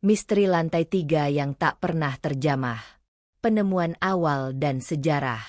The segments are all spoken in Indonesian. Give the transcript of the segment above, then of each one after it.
Misteri lantai 3 yang tak pernah terjamah. Penemuan awal dan sejarah.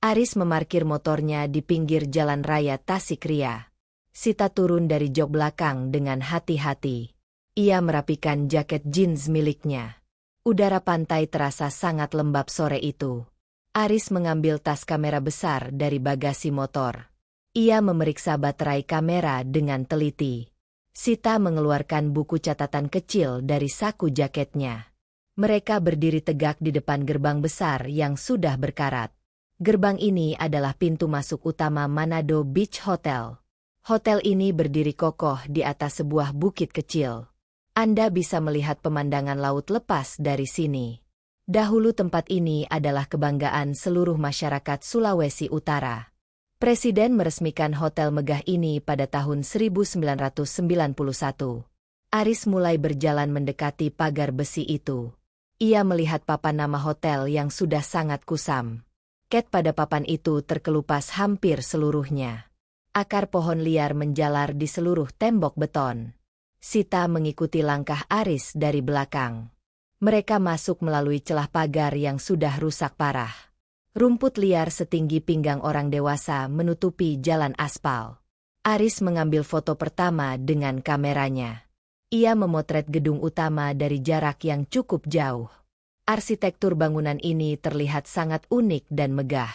Aris memarkir motornya di pinggir jalan raya Tasikria. Sita turun dari jok belakang dengan hati-hati. Ia merapikan jaket jeans miliknya. Udara pantai terasa sangat lembab sore itu. Aris mengambil tas kamera besar dari bagasi motor. Ia memeriksa baterai kamera dengan teliti. Sita mengeluarkan buku catatan kecil dari saku jaketnya. Mereka berdiri tegak di depan gerbang besar yang sudah berkarat. Gerbang ini adalah pintu masuk utama Manado Beach Hotel. Hotel ini berdiri kokoh di atas sebuah bukit kecil. Anda bisa melihat pemandangan laut lepas dari sini. Dahulu tempat ini adalah kebanggaan seluruh masyarakat Sulawesi Utara. Presiden meresmikan hotel megah ini pada tahun 1991. Aris mulai berjalan mendekati pagar besi itu. Ia melihat papan nama hotel yang sudah sangat kusam. Cat pada papan itu terkelupas hampir seluruhnya. Akar pohon liar menjalar di seluruh tembok beton. Sita mengikuti langkah Aris dari belakang. Mereka masuk melalui celah pagar yang sudah rusak parah. Rumput liar setinggi pinggang orang dewasa menutupi jalan aspal. Aris mengambil foto pertama dengan kameranya. Ia memotret gedung utama dari jarak yang cukup jauh. Arsitektur bangunan ini terlihat sangat unik dan megah.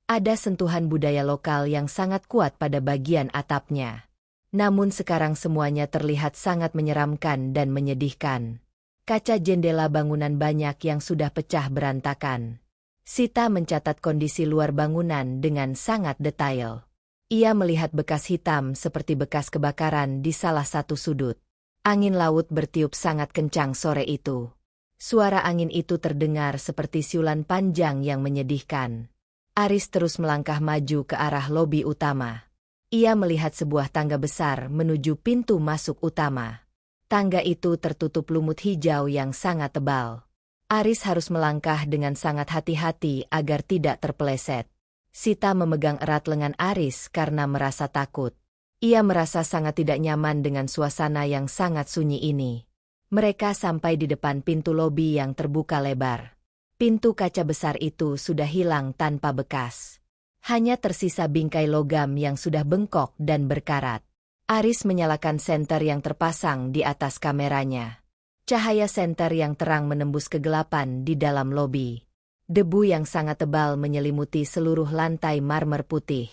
Ada sentuhan budaya lokal yang sangat kuat pada bagian atapnya. Namun sekarang semuanya terlihat sangat menyeramkan dan menyedihkan. Kaca jendela bangunan banyak yang sudah pecah berantakan. Sita mencatat kondisi luar bangunan dengan sangat detail. Ia melihat bekas hitam seperti bekas kebakaran di salah satu sudut. Angin laut bertiup sangat kencang sore itu. Suara angin itu terdengar seperti siulan panjang yang menyedihkan. Aris terus melangkah maju ke arah lobi utama. Ia melihat sebuah tangga besar menuju pintu masuk utama. Tangga itu tertutup lumut hijau yang sangat tebal. Aris harus melangkah dengan sangat hati-hati agar tidak terpeleset. Sita memegang erat lengan Aris karena merasa takut. Ia merasa sangat tidak nyaman dengan suasana yang sangat sunyi ini. Mereka sampai di depan pintu lobi yang terbuka lebar. Pintu kaca besar itu sudah hilang tanpa bekas. Hanya tersisa bingkai logam yang sudah bengkok dan berkarat. Aris menyalakan senter yang terpasang di atas kameranya. Cahaya senter yang terang menembus kegelapan di dalam lobi. Debu yang sangat tebal menyelimuti seluruh lantai marmer putih.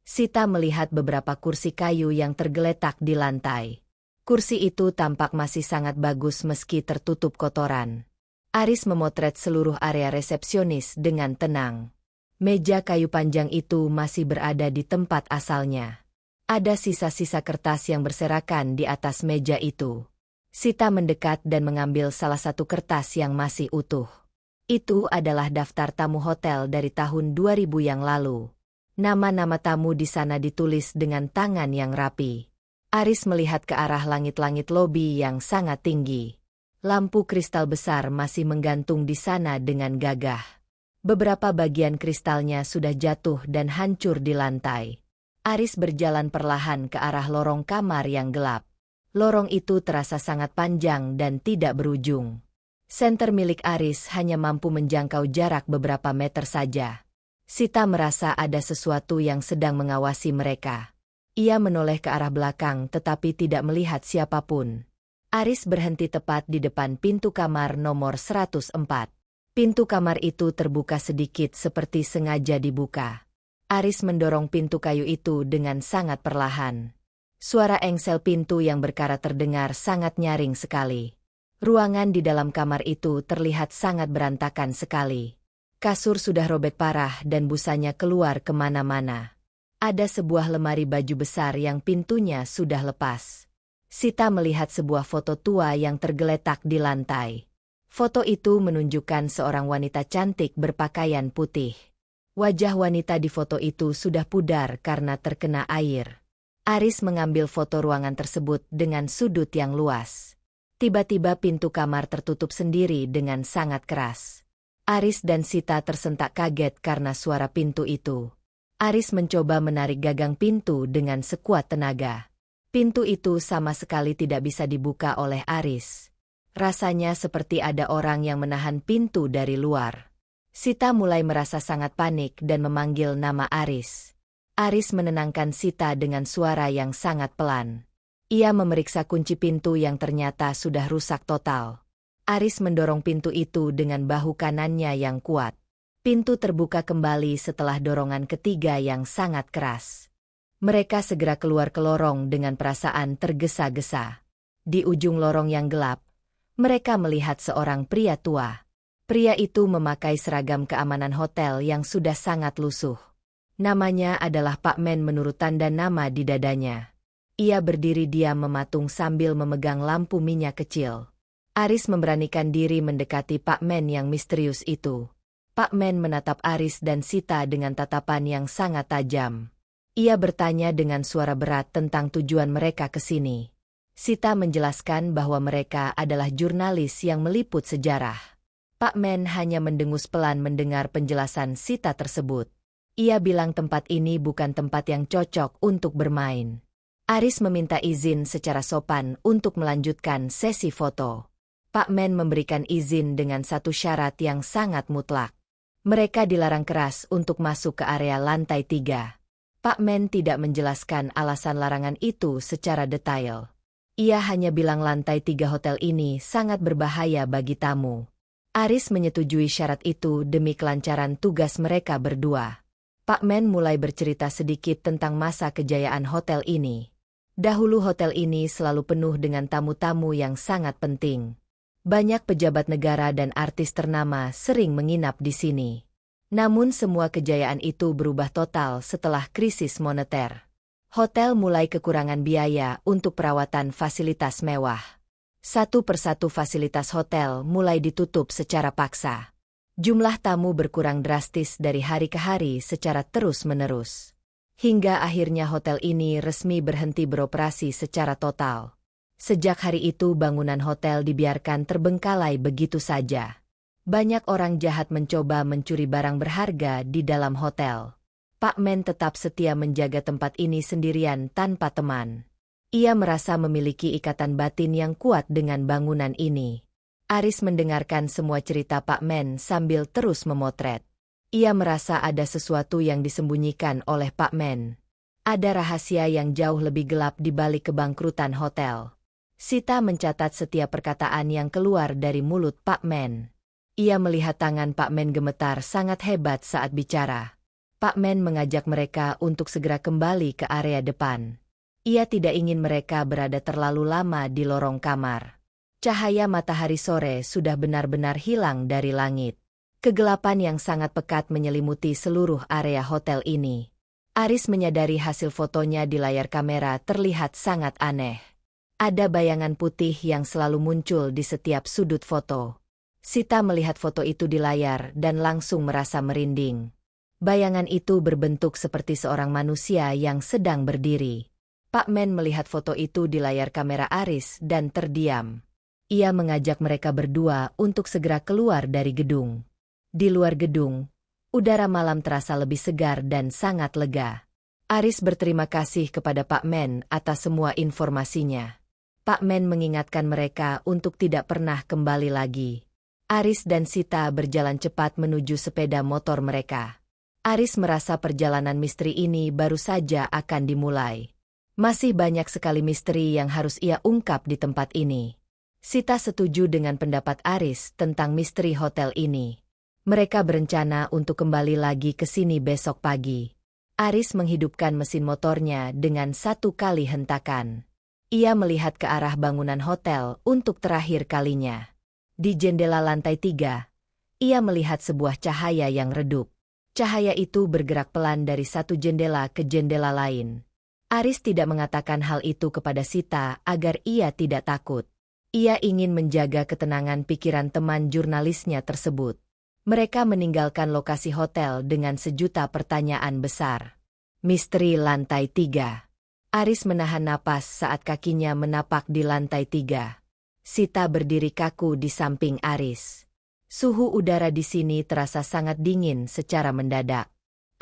Sita melihat beberapa kursi kayu yang tergeletak di lantai. Kursi itu tampak masih sangat bagus meski tertutup kotoran. Aris memotret seluruh area resepsionis dengan tenang. Meja kayu panjang itu masih berada di tempat asalnya. Ada sisa-sisa kertas yang berserakan di atas meja itu. Sita mendekat dan mengambil salah satu kertas yang masih utuh. Itu adalah daftar tamu hotel dari tahun 2000 yang lalu. Nama-nama tamu di sana ditulis dengan tangan yang rapi. Aris melihat ke arah langit-langit lobi yang sangat tinggi. Lampu kristal besar masih menggantung di sana dengan gagah. Beberapa bagian kristalnya sudah jatuh dan hancur di lantai. Aris berjalan perlahan ke arah lorong kamar yang gelap. Lorong itu terasa sangat panjang dan tidak berujung. Senter milik Aris hanya mampu menjangkau jarak beberapa meter saja. Sita merasa ada sesuatu yang sedang mengawasi mereka. Ia menoleh ke arah belakang tetapi tidak melihat siapapun. Aris berhenti tepat di depan pintu kamar nomor 104. Pintu kamar itu terbuka sedikit seperti sengaja dibuka. Aris mendorong pintu kayu itu dengan sangat perlahan. Suara engsel pintu yang berkarat terdengar sangat nyaring sekali. Ruangan di dalam kamar itu terlihat sangat berantakan sekali. Kasur sudah robek parah dan busanya keluar kemana-mana. Ada sebuah lemari baju besar yang pintunya sudah lepas. Sita melihat sebuah foto tua yang tergeletak di lantai. Foto itu menunjukkan seorang wanita cantik berpakaian putih. Wajah wanita di foto itu sudah pudar karena terkena air. Aris mengambil foto ruangan tersebut dengan sudut yang luas. Tiba-tiba pintu kamar tertutup sendiri dengan sangat keras. Aris dan Sita tersentak kaget karena suara pintu itu. Aris mencoba menarik gagang pintu dengan sekuat tenaga. Pintu itu sama sekali tidak bisa dibuka oleh Aris. Rasanya seperti ada orang yang menahan pintu dari luar. Sita mulai merasa sangat panik dan memanggil nama Aris. Aris menenangkan Sita dengan suara yang sangat pelan. Ia memeriksa kunci pintu yang ternyata sudah rusak total. Aris mendorong pintu itu dengan bahu kanannya yang kuat. Pintu terbuka kembali setelah dorongan ketiga yang sangat keras. Mereka segera keluar ke lorong dengan perasaan tergesa-gesa. Di ujung lorong yang gelap, mereka melihat seorang pria tua. Pria itu memakai seragam keamanan hotel yang sudah sangat lusuh. Namanya adalah Pak Men menurut tanda nama di dadanya. Ia berdiri diam mematung sambil memegang lampu minyak kecil. Aris memberanikan diri mendekati Pak Men yang misterius itu. Pak Men menatap Aris dan Sita dengan tatapan yang sangat tajam. Ia bertanya dengan suara berat tentang tujuan mereka ke sini. Sita menjelaskan bahwa mereka adalah jurnalis yang meliput sejarah. Pak Men hanya mendengus pelan mendengar penjelasan Sita tersebut. Ia bilang tempat ini bukan tempat yang cocok untuk bermain. Aris meminta izin secara sopan untuk melanjutkan sesi foto. Pak Men memberikan izin dengan satu syarat yang sangat mutlak. Mereka dilarang keras untuk masuk ke area lantai 3. Pak Men tidak menjelaskan alasan larangan itu secara detail. Ia hanya bilang lantai 3 hotel ini sangat berbahaya bagi tamu. Aris menyetujui syarat itu demi kelancaran tugas mereka berdua. Pak Men mulai bercerita sedikit tentang masa kejayaan hotel ini. Dahulu hotel ini selalu penuh dengan tamu-tamu yang sangat penting. Banyak pejabat negara dan artis ternama sering menginap di sini. Namun semua kejayaan itu berubah total setelah krisis moneter. Hotel mulai kekurangan biaya untuk perawatan fasilitas mewah. Satu persatu fasilitas hotel mulai ditutup secara paksa. Jumlah tamu berkurang drastis dari hari ke hari secara terus-menerus. Hingga akhirnya hotel ini resmi berhenti beroperasi secara total. Sejak hari itu bangunan hotel dibiarkan terbengkalai begitu saja. Banyak orang jahat mencoba mencuri barang berharga di dalam hotel. Pak Men tetap setia menjaga tempat ini sendirian tanpa teman. Ia merasa memiliki ikatan batin yang kuat dengan bangunan ini. Aris mendengarkan semua cerita Pak Men sambil terus memotret. Ia merasa ada sesuatu yang disembunyikan oleh Pak Men. Ada rahasia yang jauh lebih gelap di balik kebangkrutan hotel. Sita mencatat setiap perkataan yang keluar dari mulut Pak Men. Ia melihat tangan Pak Men gemetar sangat hebat saat bicara. Pak Men mengajak mereka untuk segera kembali ke area depan. Ia tidak ingin mereka berada terlalu lama di lorong kamar. Cahaya matahari sore sudah benar-benar hilang dari langit. Kegelapan yang sangat pekat menyelimuti seluruh area hotel ini. Aris menyadari hasil fotonya di layar kamera terlihat sangat aneh. Ada bayangan putih yang selalu muncul di setiap sudut foto. Sita melihat foto itu di layar dan langsung merasa merinding. Bayangan itu berbentuk seperti seorang manusia yang sedang berdiri. Pak Men melihat foto itu di layar kamera Aris dan terdiam. Ia mengajak mereka berdua untuk segera keluar dari gedung. Di luar gedung, udara malam terasa lebih segar dan sangat lega. Aris berterima kasih kepada Pak Men atas semua informasinya. Pak Men mengingatkan mereka untuk tidak pernah kembali lagi. Aris dan Sita berjalan cepat menuju sepeda motor mereka. Aris merasa perjalanan misteri ini baru saja akan dimulai. Masih banyak sekali misteri yang harus ia ungkap di tempat ini. Sita setuju dengan pendapat Aris tentang misteri hotel ini. Mereka berencana untuk kembali lagi ke sini besok pagi. Aris menghidupkan mesin motornya dengan satu kali hentakan. Ia melihat ke arah bangunan hotel untuk terakhir kalinya. Di jendela lantai 3, ia melihat sebuah cahaya yang redup. Cahaya itu bergerak pelan dari satu jendela ke jendela lain. Aris tidak mengatakan hal itu kepada Sita agar ia tidak takut. Ia ingin menjaga ketenangan pikiran teman jurnalisnya tersebut. Mereka meninggalkan lokasi hotel dengan sejuta pertanyaan besar. Misteri lantai 3. Aris menahan napas saat kakinya menapak di lantai 3. Sita berdiri kaku di samping Aris. Suhu udara di sini terasa sangat dingin secara mendadak.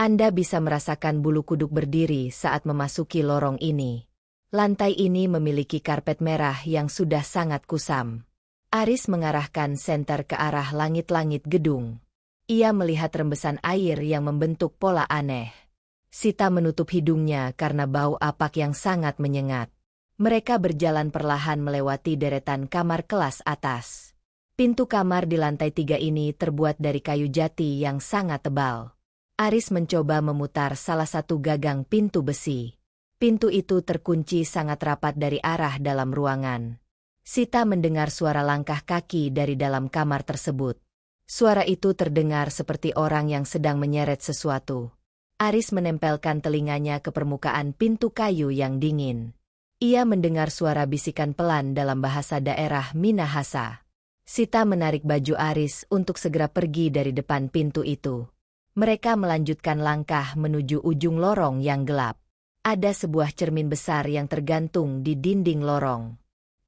Anda bisa merasakan bulu kuduk berdiri saat memasuki lorong ini. Lantai ini memiliki karpet merah yang sudah sangat kusam. Aris mengarahkan senter ke arah langit-langit gedung. Ia melihat rembesan air yang membentuk pola aneh. Sita menutup hidungnya karena bau apak yang sangat menyengat. Mereka berjalan perlahan melewati deretan kamar kelas atas. Pintu kamar di lantai 3 ini terbuat dari kayu jati yang sangat tebal. Aris mencoba memutar salah satu gagang pintu besi. Pintu itu terkunci sangat rapat dari arah dalam ruangan. Sita mendengar suara langkah kaki dari dalam kamar tersebut. Suara itu terdengar seperti orang yang sedang menyeret sesuatu. Aris menempelkan telinganya ke permukaan pintu kayu yang dingin. Ia mendengar suara bisikan pelan dalam bahasa daerah Minahasa. Sita menarik baju Aris untuk segera pergi dari depan pintu itu. Mereka melanjutkan langkah menuju ujung lorong yang gelap. Ada sebuah cermin besar yang tergantung di dinding lorong.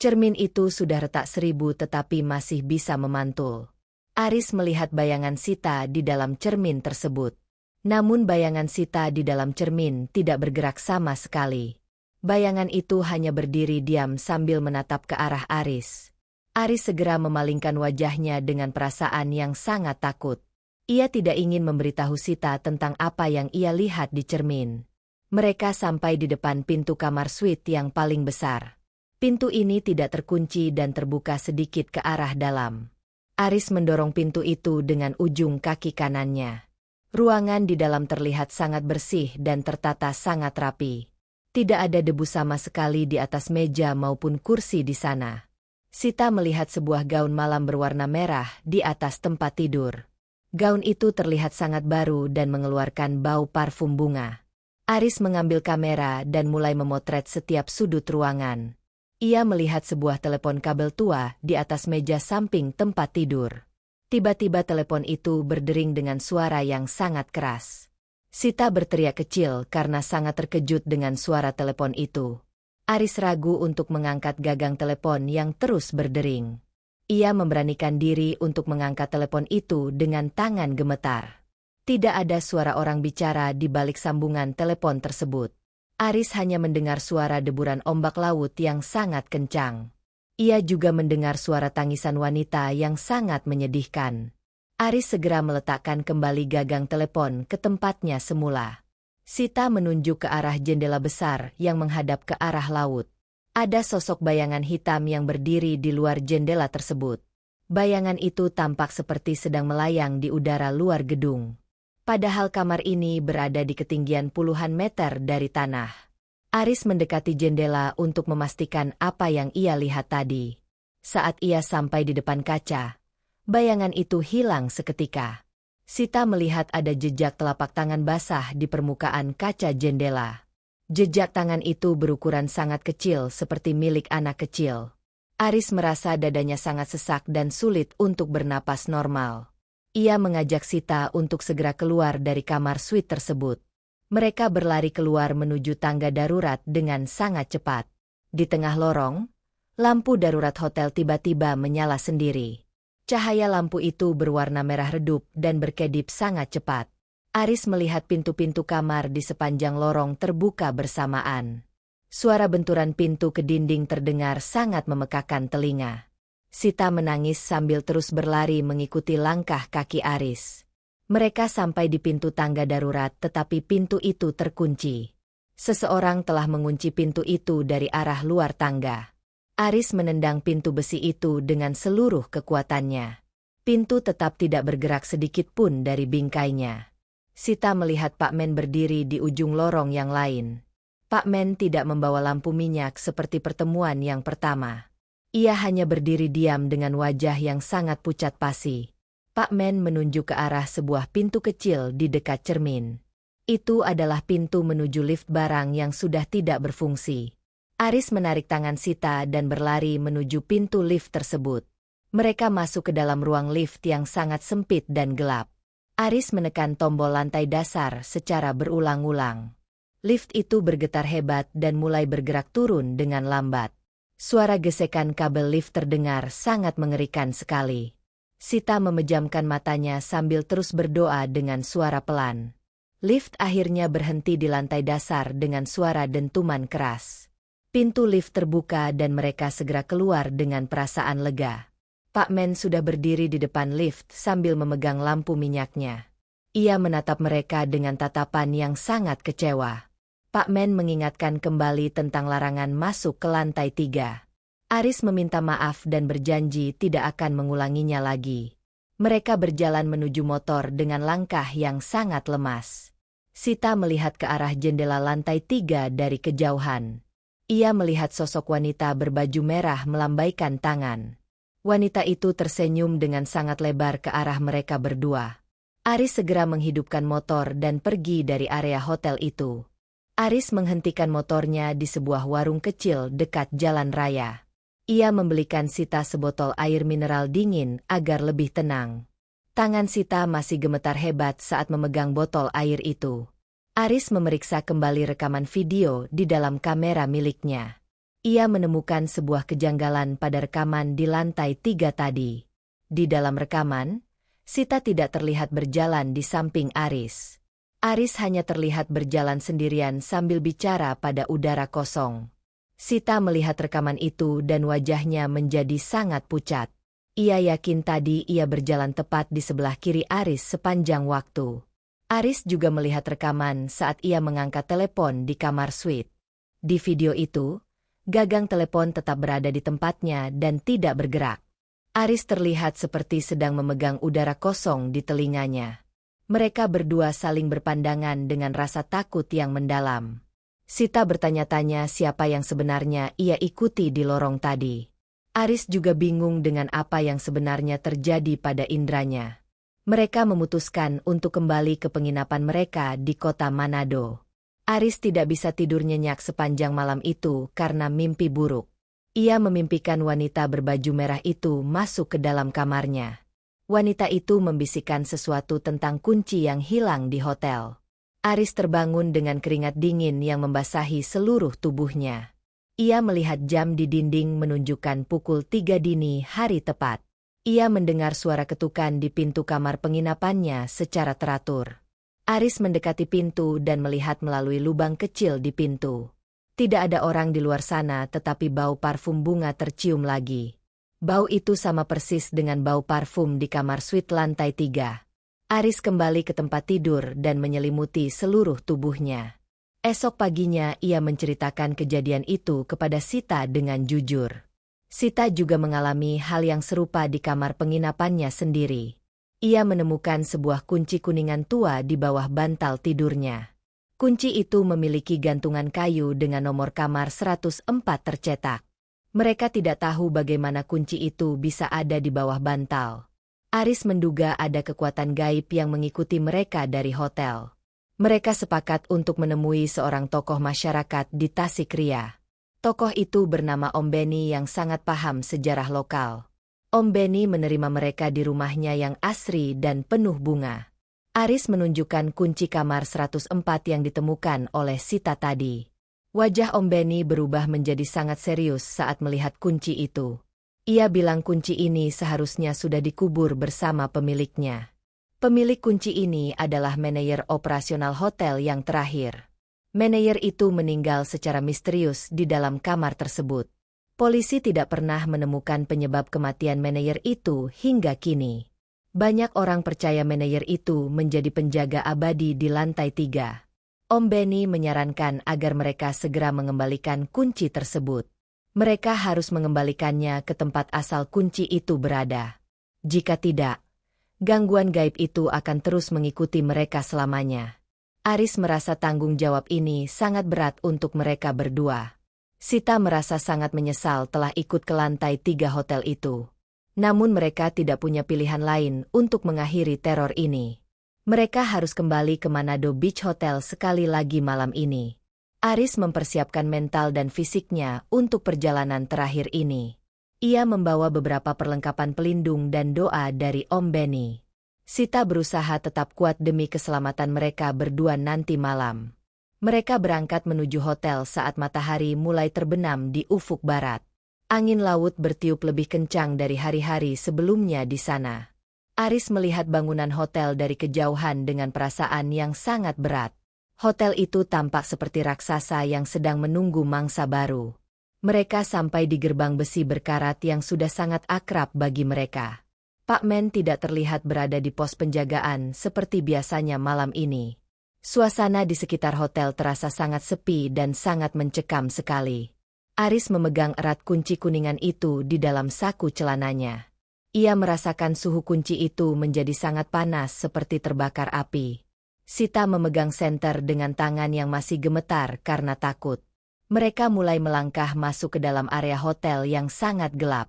Cermin itu sudah retak 1000 tetapi masih bisa memantul. Aris melihat bayangan Sita di dalam cermin tersebut. Namun bayangan Sita di dalam cermin tidak bergerak sama sekali. Bayangan itu hanya berdiri diam sambil menatap ke arah Aris. Aris segera memalingkan wajahnya dengan perasaan yang sangat takut. Ia tidak ingin memberitahu Sita tentang apa yang ia lihat di cermin. Mereka sampai di depan pintu kamar suite yang paling besar. Pintu ini tidak terkunci dan terbuka sedikit ke arah dalam. Aris mendorong pintu itu dengan ujung kaki kanannya. Ruangan di dalam terlihat sangat bersih dan tertata sangat rapi. Tidak ada debu sama sekali di atas meja maupun kursi di sana. Sita melihat sebuah gaun malam berwarna merah di atas tempat tidur. Gaun itu terlihat sangat baru dan mengeluarkan bau parfum bunga. Aris mengambil kamera dan mulai memotret setiap sudut ruangan. Ia melihat sebuah telepon kabel tua di atas meja samping tempat tidur. Tiba-tiba telepon itu berdering dengan suara yang sangat keras. Sita berteriak kecil karena sangat terkejut dengan suara telepon itu. Aris ragu untuk mengangkat gagang telepon yang terus berdering. Ia memberanikan diri untuk mengangkat telepon itu dengan tangan gemetar. Tidak ada suara orang bicara di balik sambungan telepon tersebut. Aris hanya mendengar suara deburan ombak laut yang sangat kencang. Ia juga mendengar suara tangisan wanita yang sangat menyedihkan. Aris segera meletakkan kembali gagang telepon ke tempatnya semula. Sita menunjuk ke arah jendela besar yang menghadap ke arah laut. Ada sosok bayangan hitam yang berdiri di luar jendela tersebut. Bayangan itu tampak seperti sedang melayang di udara luar gedung. Padahal kamar ini berada di ketinggian puluhan meter dari tanah. Aris mendekati jendela untuk memastikan apa yang ia lihat tadi. Saat ia sampai di depan kaca, bayangan itu hilang seketika. Sita melihat ada jejak telapak tangan basah di permukaan kaca jendela. Jejak tangan itu berukuran sangat kecil seperti milik anak kecil. Aris merasa dadanya sangat sesak dan sulit untuk bernapas normal. Ia mengajak Sita untuk segera keluar dari kamar suite tersebut. Mereka berlari keluar menuju tangga darurat dengan sangat cepat. Di tengah lorong, lampu darurat hotel tiba-tiba menyala sendiri. Cahaya lampu itu berwarna merah redup dan berkedip sangat cepat. Aris melihat pintu-pintu kamar di sepanjang lorong terbuka bersamaan. Suara benturan pintu ke dinding terdengar sangat memekakan telinga. Sita menangis sambil terus berlari mengikuti langkah kaki Aris. Mereka sampai di pintu tangga darurat tetapi pintu itu terkunci. Seseorang telah mengunci pintu itu dari arah luar tangga. Aris menendang pintu besi itu dengan seluruh kekuatannya. Pintu tetap tidak bergerak sedikit pun dari bingkainya. Sita melihat Pak Men berdiri di ujung lorong yang lain. Pak Men tidak membawa lampu minyak seperti pertemuan yang pertama. Ia hanya berdiri diam dengan wajah yang sangat pucat pasi. Pak Men menunjuk ke arah sebuah pintu kecil di dekat cermin. Itu adalah pintu menuju lift barang yang sudah tidak berfungsi. Aris menarik tangan Sita dan berlari menuju pintu lift tersebut. Mereka masuk ke dalam ruang lift yang sangat sempit dan gelap. Aris menekan tombol lantai dasar secara berulang-ulang. Lift itu bergetar hebat dan mulai bergerak turun dengan lambat. Suara gesekan kabel lift terdengar sangat mengerikan sekali. Sita memejamkan matanya sambil terus berdoa dengan suara pelan. Lift akhirnya berhenti di lantai dasar dengan suara dentuman keras. Pintu lift terbuka dan mereka segera keluar dengan perasaan lega. Pak Men sudah berdiri di depan lift sambil memegang lampu minyaknya. Ia menatap mereka dengan tatapan yang sangat kecewa. Pak Men mengingatkan kembali tentang larangan masuk ke lantai 3. Aris meminta maaf dan berjanji tidak akan mengulanginya lagi. Mereka berjalan menuju motor dengan langkah yang sangat lemas. Sita melihat ke arah jendela lantai 3 dari kejauhan. Ia melihat sosok wanita berbaju merah melambaikan tangan. Wanita itu tersenyum dengan sangat lebar ke arah mereka berdua. Aris segera menghidupkan motor dan pergi dari area hotel itu. Aris menghentikan motornya di sebuah warung kecil dekat jalan raya. Ia membelikan Sita sebotol air mineral dingin agar lebih tenang. Tangan Sita masih gemetar hebat saat memegang botol air itu. Aris memeriksa kembali rekaman video di dalam kamera miliknya. Ia menemukan sebuah kejanggalan pada rekaman di lantai 3 tadi. Di dalam rekaman, Sita tidak terlihat berjalan di samping Aris. Aris hanya terlihat berjalan sendirian sambil bicara pada udara kosong. Sita melihat rekaman itu dan wajahnya menjadi sangat pucat. Ia yakin tadi ia berjalan tepat di sebelah kiri Aris sepanjang waktu. Aris juga melihat rekaman saat ia mengangkat telepon di kamar suite. Di video itu, gagang telepon tetap berada di tempatnya dan tidak bergerak. Aris terlihat seperti sedang memegang udara kosong di telinganya. Mereka berdua saling berpandangan dengan rasa takut yang mendalam. Sita bertanya-tanya siapa yang sebenarnya ia ikuti di lorong tadi. Aris juga bingung dengan apa yang sebenarnya terjadi pada indranya. Mereka memutuskan untuk kembali ke penginapan mereka di kota Manado. Aris tidak bisa tidur nyenyak sepanjang malam itu karena mimpi buruk. Ia memimpikan wanita berbaju merah itu masuk ke dalam kamarnya. Wanita itu membisikkan sesuatu tentang kunci yang hilang di hotel. Aris terbangun dengan keringat dingin yang membasahi seluruh tubuhnya. Ia melihat jam di dinding menunjukkan pukul 3 dini hari tepat. Ia mendengar suara ketukan di pintu kamar penginapannya secara teratur. Aris mendekati pintu dan melihat melalui lubang kecil di pintu. Tidak ada orang di luar sana tetapi bau parfum bunga tercium lagi. Bau itu sama persis dengan bau parfum di kamar suite lantai 3. Aris kembali ke tempat tidur dan menyelimuti seluruh tubuhnya. Esok paginya ia menceritakan kejadian itu kepada Sita dengan jujur. Sita juga mengalami hal yang serupa di kamar penginapannya sendiri. Ia menemukan sebuah kunci kuningan tua di bawah bantal tidurnya. Kunci itu memiliki gantungan kayu dengan nomor kamar 104 tercetak. Mereka tidak tahu bagaimana kunci itu bisa ada di bawah bantal. Aris menduga ada kekuatan gaib yang mengikuti mereka dari hotel. Mereka sepakat untuk menemui seorang tokoh masyarakat di Tasikria. Tokoh itu bernama Om Benny yang sangat paham sejarah lokal. Om Benny menerima mereka di rumahnya yang asri dan penuh bunga. Aris menunjukkan kunci kamar 104 yang ditemukan oleh Sita tadi. Wajah Om Benny berubah menjadi sangat serius saat melihat kunci itu. Ia bilang kunci ini seharusnya sudah dikubur bersama pemiliknya. Pemilik kunci ini adalah manajer operasional hotel yang terakhir. Manajer itu meninggal secara misterius di dalam kamar tersebut. Polisi tidak pernah menemukan penyebab kematian manajer itu hingga kini. Banyak orang percaya manajer itu menjadi penjaga abadi di lantai 3. Om Benny menyarankan agar mereka segera mengembalikan kunci tersebut. Mereka harus mengembalikannya ke tempat asal kunci itu berada. Jika tidak, gangguan gaib itu akan terus mengikuti mereka selamanya. Aris merasa tanggung jawab ini sangat berat untuk mereka berdua. Sita merasa sangat menyesal telah ikut ke lantai 3 hotel itu. Namun mereka tidak punya pilihan lain untuk mengakhiri teror ini. Mereka harus kembali ke Manado Beach Hotel sekali lagi malam ini. Aris mempersiapkan mental dan fisiknya untuk perjalanan terakhir ini. Ia membawa beberapa perlengkapan pelindung dan doa dari Om Benny. Sita berusaha tetap kuat demi keselamatan mereka berdua nanti malam. Mereka berangkat menuju hotel saat matahari mulai terbenam di ufuk barat. Angin laut bertiup lebih kencang dari hari-hari sebelumnya di sana. Aris melihat bangunan hotel dari kejauhan dengan perasaan yang sangat berat. Hotel itu tampak seperti raksasa yang sedang menunggu mangsa baru. Mereka sampai di gerbang besi berkarat yang sudah sangat akrab bagi mereka. Pak Men tidak terlihat berada di pos penjagaan seperti biasanya malam ini. Suasana di sekitar hotel terasa sangat sepi dan sangat mencekam sekali. Aris memegang erat kunci kuningan itu di dalam saku celananya. Ia merasakan suhu kunci itu menjadi sangat panas seperti terbakar api. Sita memegang senter dengan tangan yang masih gemetar karena takut. Mereka mulai melangkah masuk ke dalam area hotel yang sangat gelap.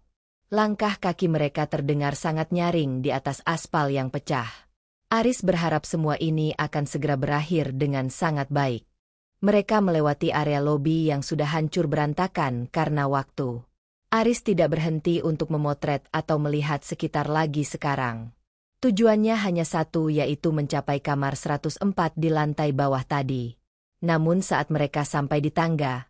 Langkah kaki mereka terdengar sangat nyaring di atas aspal yang pecah. Aris berharap semua ini akan segera berakhir dengan sangat baik. Mereka melewati area lobi yang sudah hancur berantakan karena waktu. Aris tidak berhenti untuk memotret atau melihat sekitar lagi sekarang. Tujuannya hanya satu, yaitu mencapai kamar 104 di lantai bawah tadi. Namun saat mereka sampai di tangga,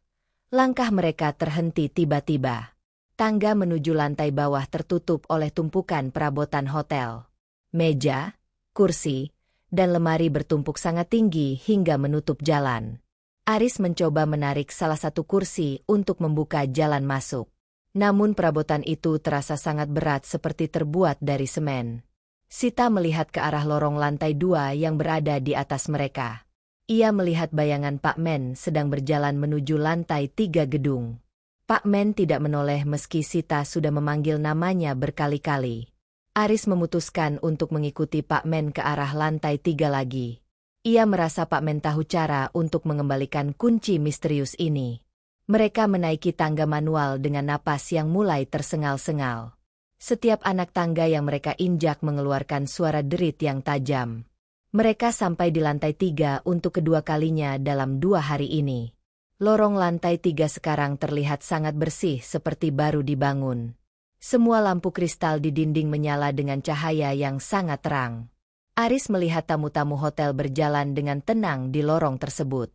langkah mereka terhenti tiba-tiba. Tangga menuju lantai bawah tertutup oleh tumpukan perabotan hotel. Meja, kursi, dan lemari bertumpuk sangat tinggi hingga menutup jalan. Aris mencoba menarik salah satu kursi untuk membuka jalan masuk. Namun perabotan itu terasa sangat berat seperti terbuat dari semen. Sita melihat ke arah lorong lantai 2 yang berada di atas mereka. Ia melihat bayangan Pak Men sedang berjalan menuju lantai 3 gedung. Pak Men tidak menoleh meski Sita sudah memanggil namanya berkali-kali. Aris memutuskan untuk mengikuti Pak Men ke arah lantai 3 lagi. Ia merasa Pak Men tahu cara untuk mengembalikan kunci misterius ini. Mereka menaiki tangga manual dengan napas yang mulai tersengal-sengal. Setiap anak tangga yang mereka injak mengeluarkan suara derit yang tajam. Mereka sampai di lantai 3 untuk kedua kalinya dalam 2 hari ini. Lorong lantai 3 sekarang terlihat sangat bersih seperti baru dibangun. Semua lampu kristal di dinding menyala dengan cahaya yang sangat terang. Aris melihat tamu-tamu hotel berjalan dengan tenang di lorong tersebut.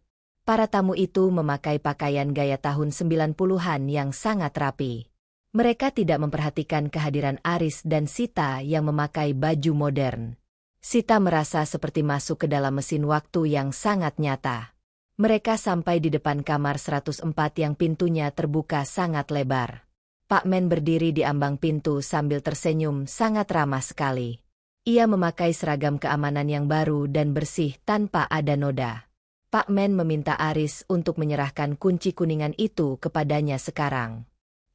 Para tamu itu memakai pakaian gaya tahun 90-an yang sangat rapi. Mereka tidak memperhatikan kehadiran Aris dan Sita yang memakai baju modern. Sita merasa seperti masuk ke dalam mesin waktu yang sangat nyata. Mereka sampai di depan kamar 104 yang pintunya terbuka sangat lebar. Pak Men berdiri di ambang pintu sambil tersenyum sangat ramah sekali. Ia memakai seragam keamanan yang baru dan bersih tanpa ada noda. Pak Men meminta Aris untuk menyerahkan kunci kuningan itu kepadanya sekarang.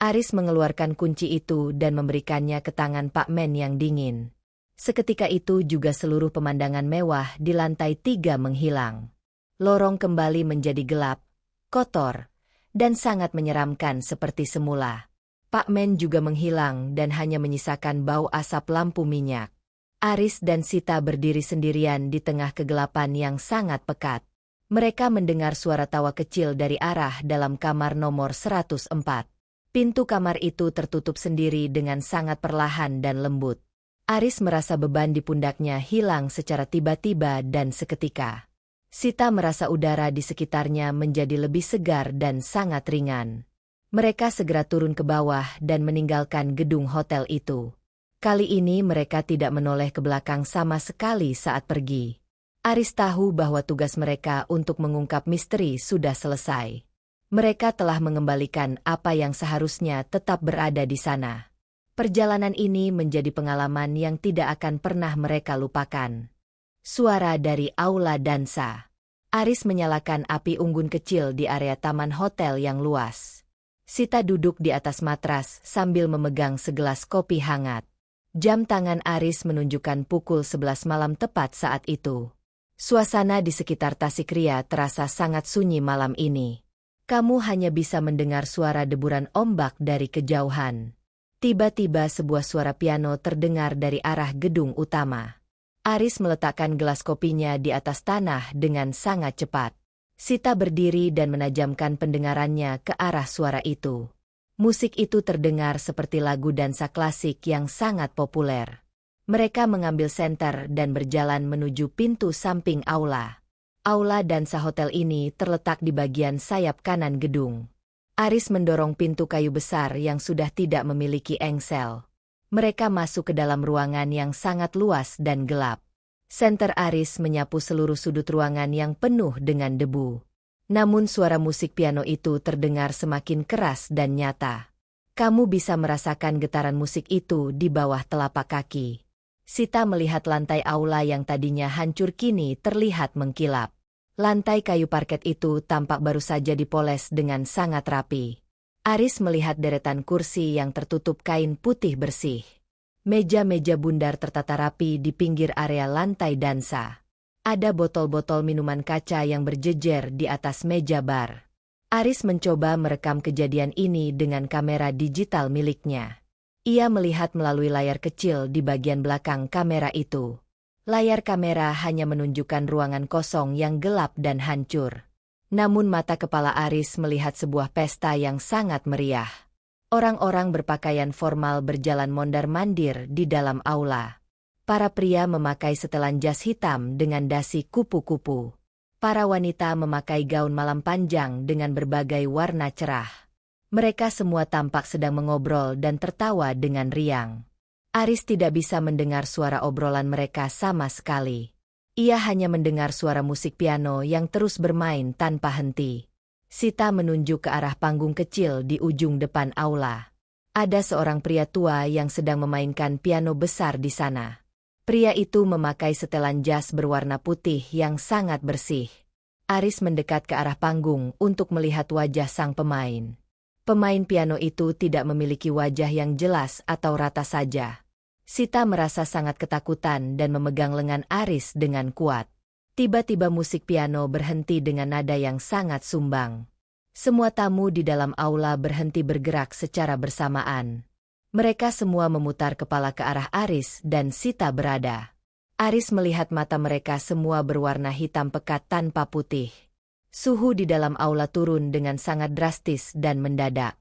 Aris mengeluarkan kunci itu dan memberikannya ke tangan Pak Men yang dingin. Seketika itu juga seluruh pemandangan mewah di lantai 3 menghilang. Lorong kembali menjadi gelap, kotor, dan sangat menyeramkan seperti semula. Pak Men juga menghilang dan hanya menyisakan bau asap lampu minyak. Aris dan Sita berdiri sendirian di tengah kegelapan yang sangat pekat. Mereka mendengar suara tawa kecil dari arah dalam kamar nomor 104. Pintu kamar itu tertutup sendiri dengan sangat perlahan dan lembut. Aris merasa beban di pundaknya hilang secara tiba-tiba dan seketika. Sita merasa udara di sekitarnya menjadi lebih segar dan sangat ringan. Mereka segera turun ke bawah dan meninggalkan gedung hotel itu. Kali ini mereka tidak menoleh ke belakang sama sekali saat pergi. Aris tahu bahwa tugas mereka untuk mengungkap misteri sudah selesai. Mereka telah mengembalikan apa yang seharusnya tetap berada di sana. Perjalanan ini menjadi pengalaman yang tidak akan pernah mereka lupakan. Suara dari aula dansa. Aris menyalakan api unggun kecil di area taman hotel yang luas. Sita duduk di atas matras sambil memegang segelas kopi hangat. Jam tangan Aris menunjukkan pukul 11 malam tepat saat itu. Suasana di sekitar Tasikria terasa sangat sunyi malam ini. Kamu hanya bisa mendengar suara deburan ombak dari kejauhan. Tiba-tiba sebuah suara piano terdengar dari arah gedung utama. Aris meletakkan gelas kopinya di atas tanah dengan sangat cepat. Sita berdiri dan menajamkan pendengarannya ke arah suara itu. Musik itu terdengar seperti lagu dansa klasik yang sangat populer. Mereka mengambil senter dan berjalan menuju pintu samping aula. Aula dansa hotel ini terletak di bagian sayap kanan gedung. Aris mendorong pintu kayu besar yang sudah tidak memiliki engsel. Mereka masuk ke dalam ruangan yang sangat luas dan gelap. Senter Aris menyapu seluruh sudut ruangan yang penuh dengan debu. Namun suara musik piano itu terdengar semakin keras dan nyata. Kamu bisa merasakan getaran musik itu di bawah telapak kaki. Sita melihat lantai aula yang tadinya hancur kini terlihat mengkilap. Lantai kayu parket itu tampak baru saja dipoles dengan sangat rapi. Aris melihat deretan kursi yang tertutup kain putih bersih. Meja-meja bundar tertata rapi di pinggir area lantai dansa. Ada botol-botol minuman kaca yang berjejer di atas meja bar. Aris mencoba merekam kejadian ini dengan kamera digital miliknya. Ia melihat melalui layar kecil di bagian belakang kamera itu. Layar kamera hanya menunjukkan ruangan kosong yang gelap dan hancur. Namun mata kepala Aris melihat sebuah pesta yang sangat meriah. Orang-orang berpakaian formal berjalan mondar-mandir di dalam aula. Para pria memakai setelan jas hitam dengan dasi kupu-kupu. Para wanita memakai gaun malam panjang dengan berbagai warna cerah. Mereka semua tampak sedang mengobrol dan tertawa dengan riang. Aris tidak bisa mendengar suara obrolan mereka sama sekali. Ia hanya mendengar suara musik piano yang terus bermain tanpa henti. Sita menunjuk ke arah panggung kecil di ujung depan aula. Ada seorang pria tua yang sedang memainkan piano besar di sana. Pria itu memakai setelan jas berwarna putih yang sangat bersih. Aris mendekat ke arah panggung untuk melihat wajah sang pemain. Pemain piano itu tidak memiliki wajah yang jelas atau rata saja. Sita merasa sangat ketakutan dan memegang lengan Aris dengan kuat. Tiba-tiba musik piano berhenti dengan nada yang sangat sumbang. Semua tamu di dalam aula berhenti bergerak secara bersamaan. Mereka semua memutar kepala ke arah Aris dan Sita berada. Aris melihat mata mereka semua berwarna hitam pekat tanpa putih. Suhu di dalam aula turun dengan sangat drastis dan mendadak.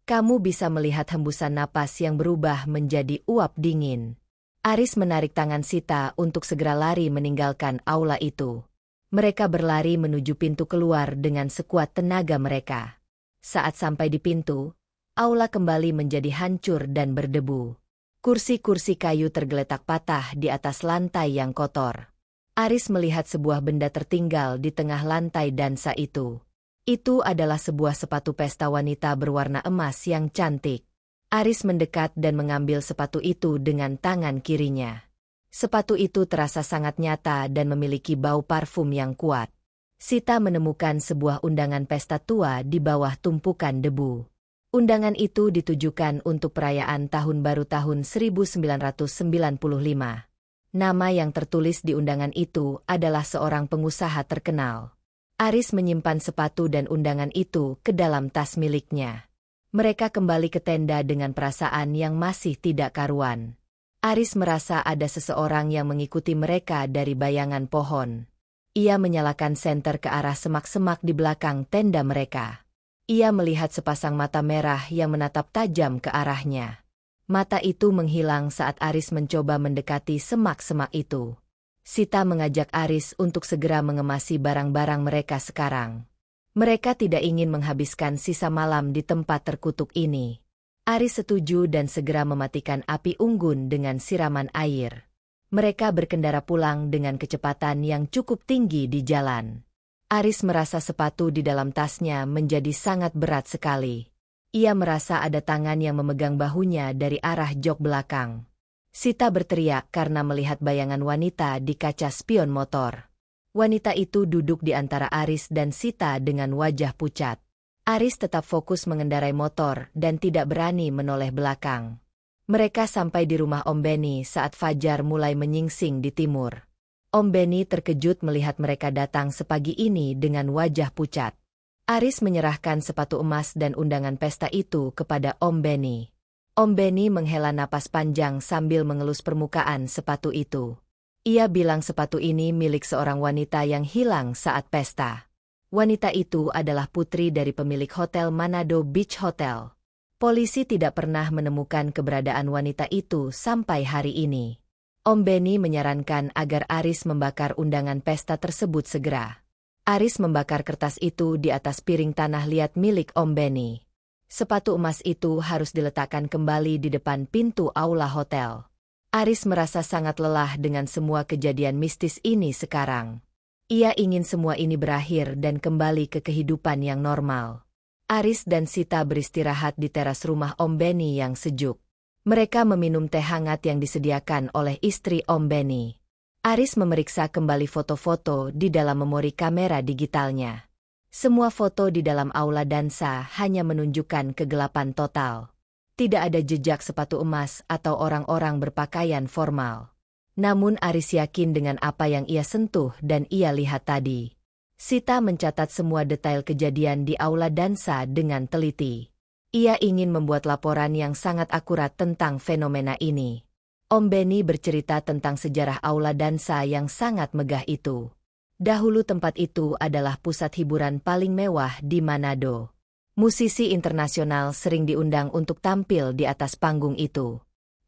Kamu bisa melihat hembusan napas yang berubah menjadi uap dingin. Aris menarik tangan Sita untuk segera lari meninggalkan aula itu. Mereka berlari menuju pintu keluar dengan sekuat tenaga mereka. Saat sampai di pintu, aula kembali menjadi hancur dan berdebu. Kursi-kursi kayu tergeletak patah di atas lantai yang kotor. Aris melihat sebuah benda tertinggal di tengah lantai dansa itu. Itu adalah sebuah sepatu pesta wanita berwarna emas yang cantik. Aris mendekat dan mengambil sepatu itu dengan tangan kirinya. Sepatu itu terasa sangat nyata dan memiliki bau parfum yang kuat. Sita menemukan sebuah undangan pesta tua di bawah tumpukan debu. Undangan itu ditujukan untuk perayaan Tahun Baru tahun 1995. Nama yang tertulis di undangan itu adalah seorang pengusaha terkenal. Aris menyimpan sepatu dan undangan itu ke dalam tas miliknya. Mereka kembali ke tenda dengan perasaan yang masih tidak karuan. Aris merasa ada seseorang yang mengikuti mereka dari bayangan pohon. Ia menyalakan senter ke arah semak-semak di belakang tenda mereka. Ia melihat sepasang mata merah yang menatap tajam ke arahnya. Mata itu menghilang saat Aris mencoba mendekati semak-semak itu. Sita mengajak Aris untuk segera mengemasi barang-barang mereka sekarang. Mereka tidak ingin menghabiskan sisa malam di tempat terkutuk ini. Aris setuju dan segera mematikan api unggun dengan siraman air. Mereka berkendara pulang dengan kecepatan yang cukup tinggi di jalan. Aris merasa sepatu di dalam tasnya menjadi sangat berat sekali. Ia merasa ada tangan yang memegang bahunya dari arah jok belakang. Sita berteriak karena melihat bayangan wanita di kaca spion motor. Wanita itu duduk di antara Aris dan Sita dengan wajah pucat. Aris tetap fokus mengendarai motor dan tidak berani menoleh belakang. Mereka sampai di rumah Om Benny saat fajar mulai menyingsing di timur. Om Benny terkejut melihat mereka datang sepagi ini dengan wajah pucat. Aris menyerahkan sepatu emas dan undangan pesta itu kepada Om Benny. Om Benny menghela napas panjang sambil mengelus permukaan sepatu itu. Ia bilang sepatu ini milik seorang wanita yang hilang saat pesta. Wanita itu adalah putri dari pemilik hotel Manado Beach Hotel. Polisi tidak pernah menemukan keberadaan wanita itu sampai hari ini. Om Benny menyarankan agar Aris membakar undangan pesta tersebut segera. Aris membakar kertas itu di atas piring tanah liat milik Om Benny. Sepatu emas itu harus diletakkan kembali di depan pintu aula hotel. Aris merasa sangat lelah dengan semua kejadian mistis ini sekarang. Ia ingin semua ini berakhir dan kembali ke kehidupan yang normal. Aris dan Sita beristirahat di teras rumah Om Benny yang sejuk. Mereka meminum teh hangat yang disediakan oleh istri Om Benny. Aris memeriksa kembali foto-foto di dalam memori kamera digitalnya. Semua foto di dalam aula dansa hanya menunjukkan kegelapan total. Tidak ada jejak sepatu emas atau orang-orang berpakaian formal. Namun Aris yakin dengan apa yang ia sentuh dan ia lihat tadi. Sita mencatat semua detail kejadian di aula dansa dengan teliti. Ia ingin membuat laporan yang sangat akurat tentang fenomena ini. Om Benny bercerita tentang sejarah aula dansa yang sangat megah itu. Dahulu tempat itu adalah pusat hiburan paling mewah di Manado. Musisi internasional sering diundang untuk tampil di atas panggung itu.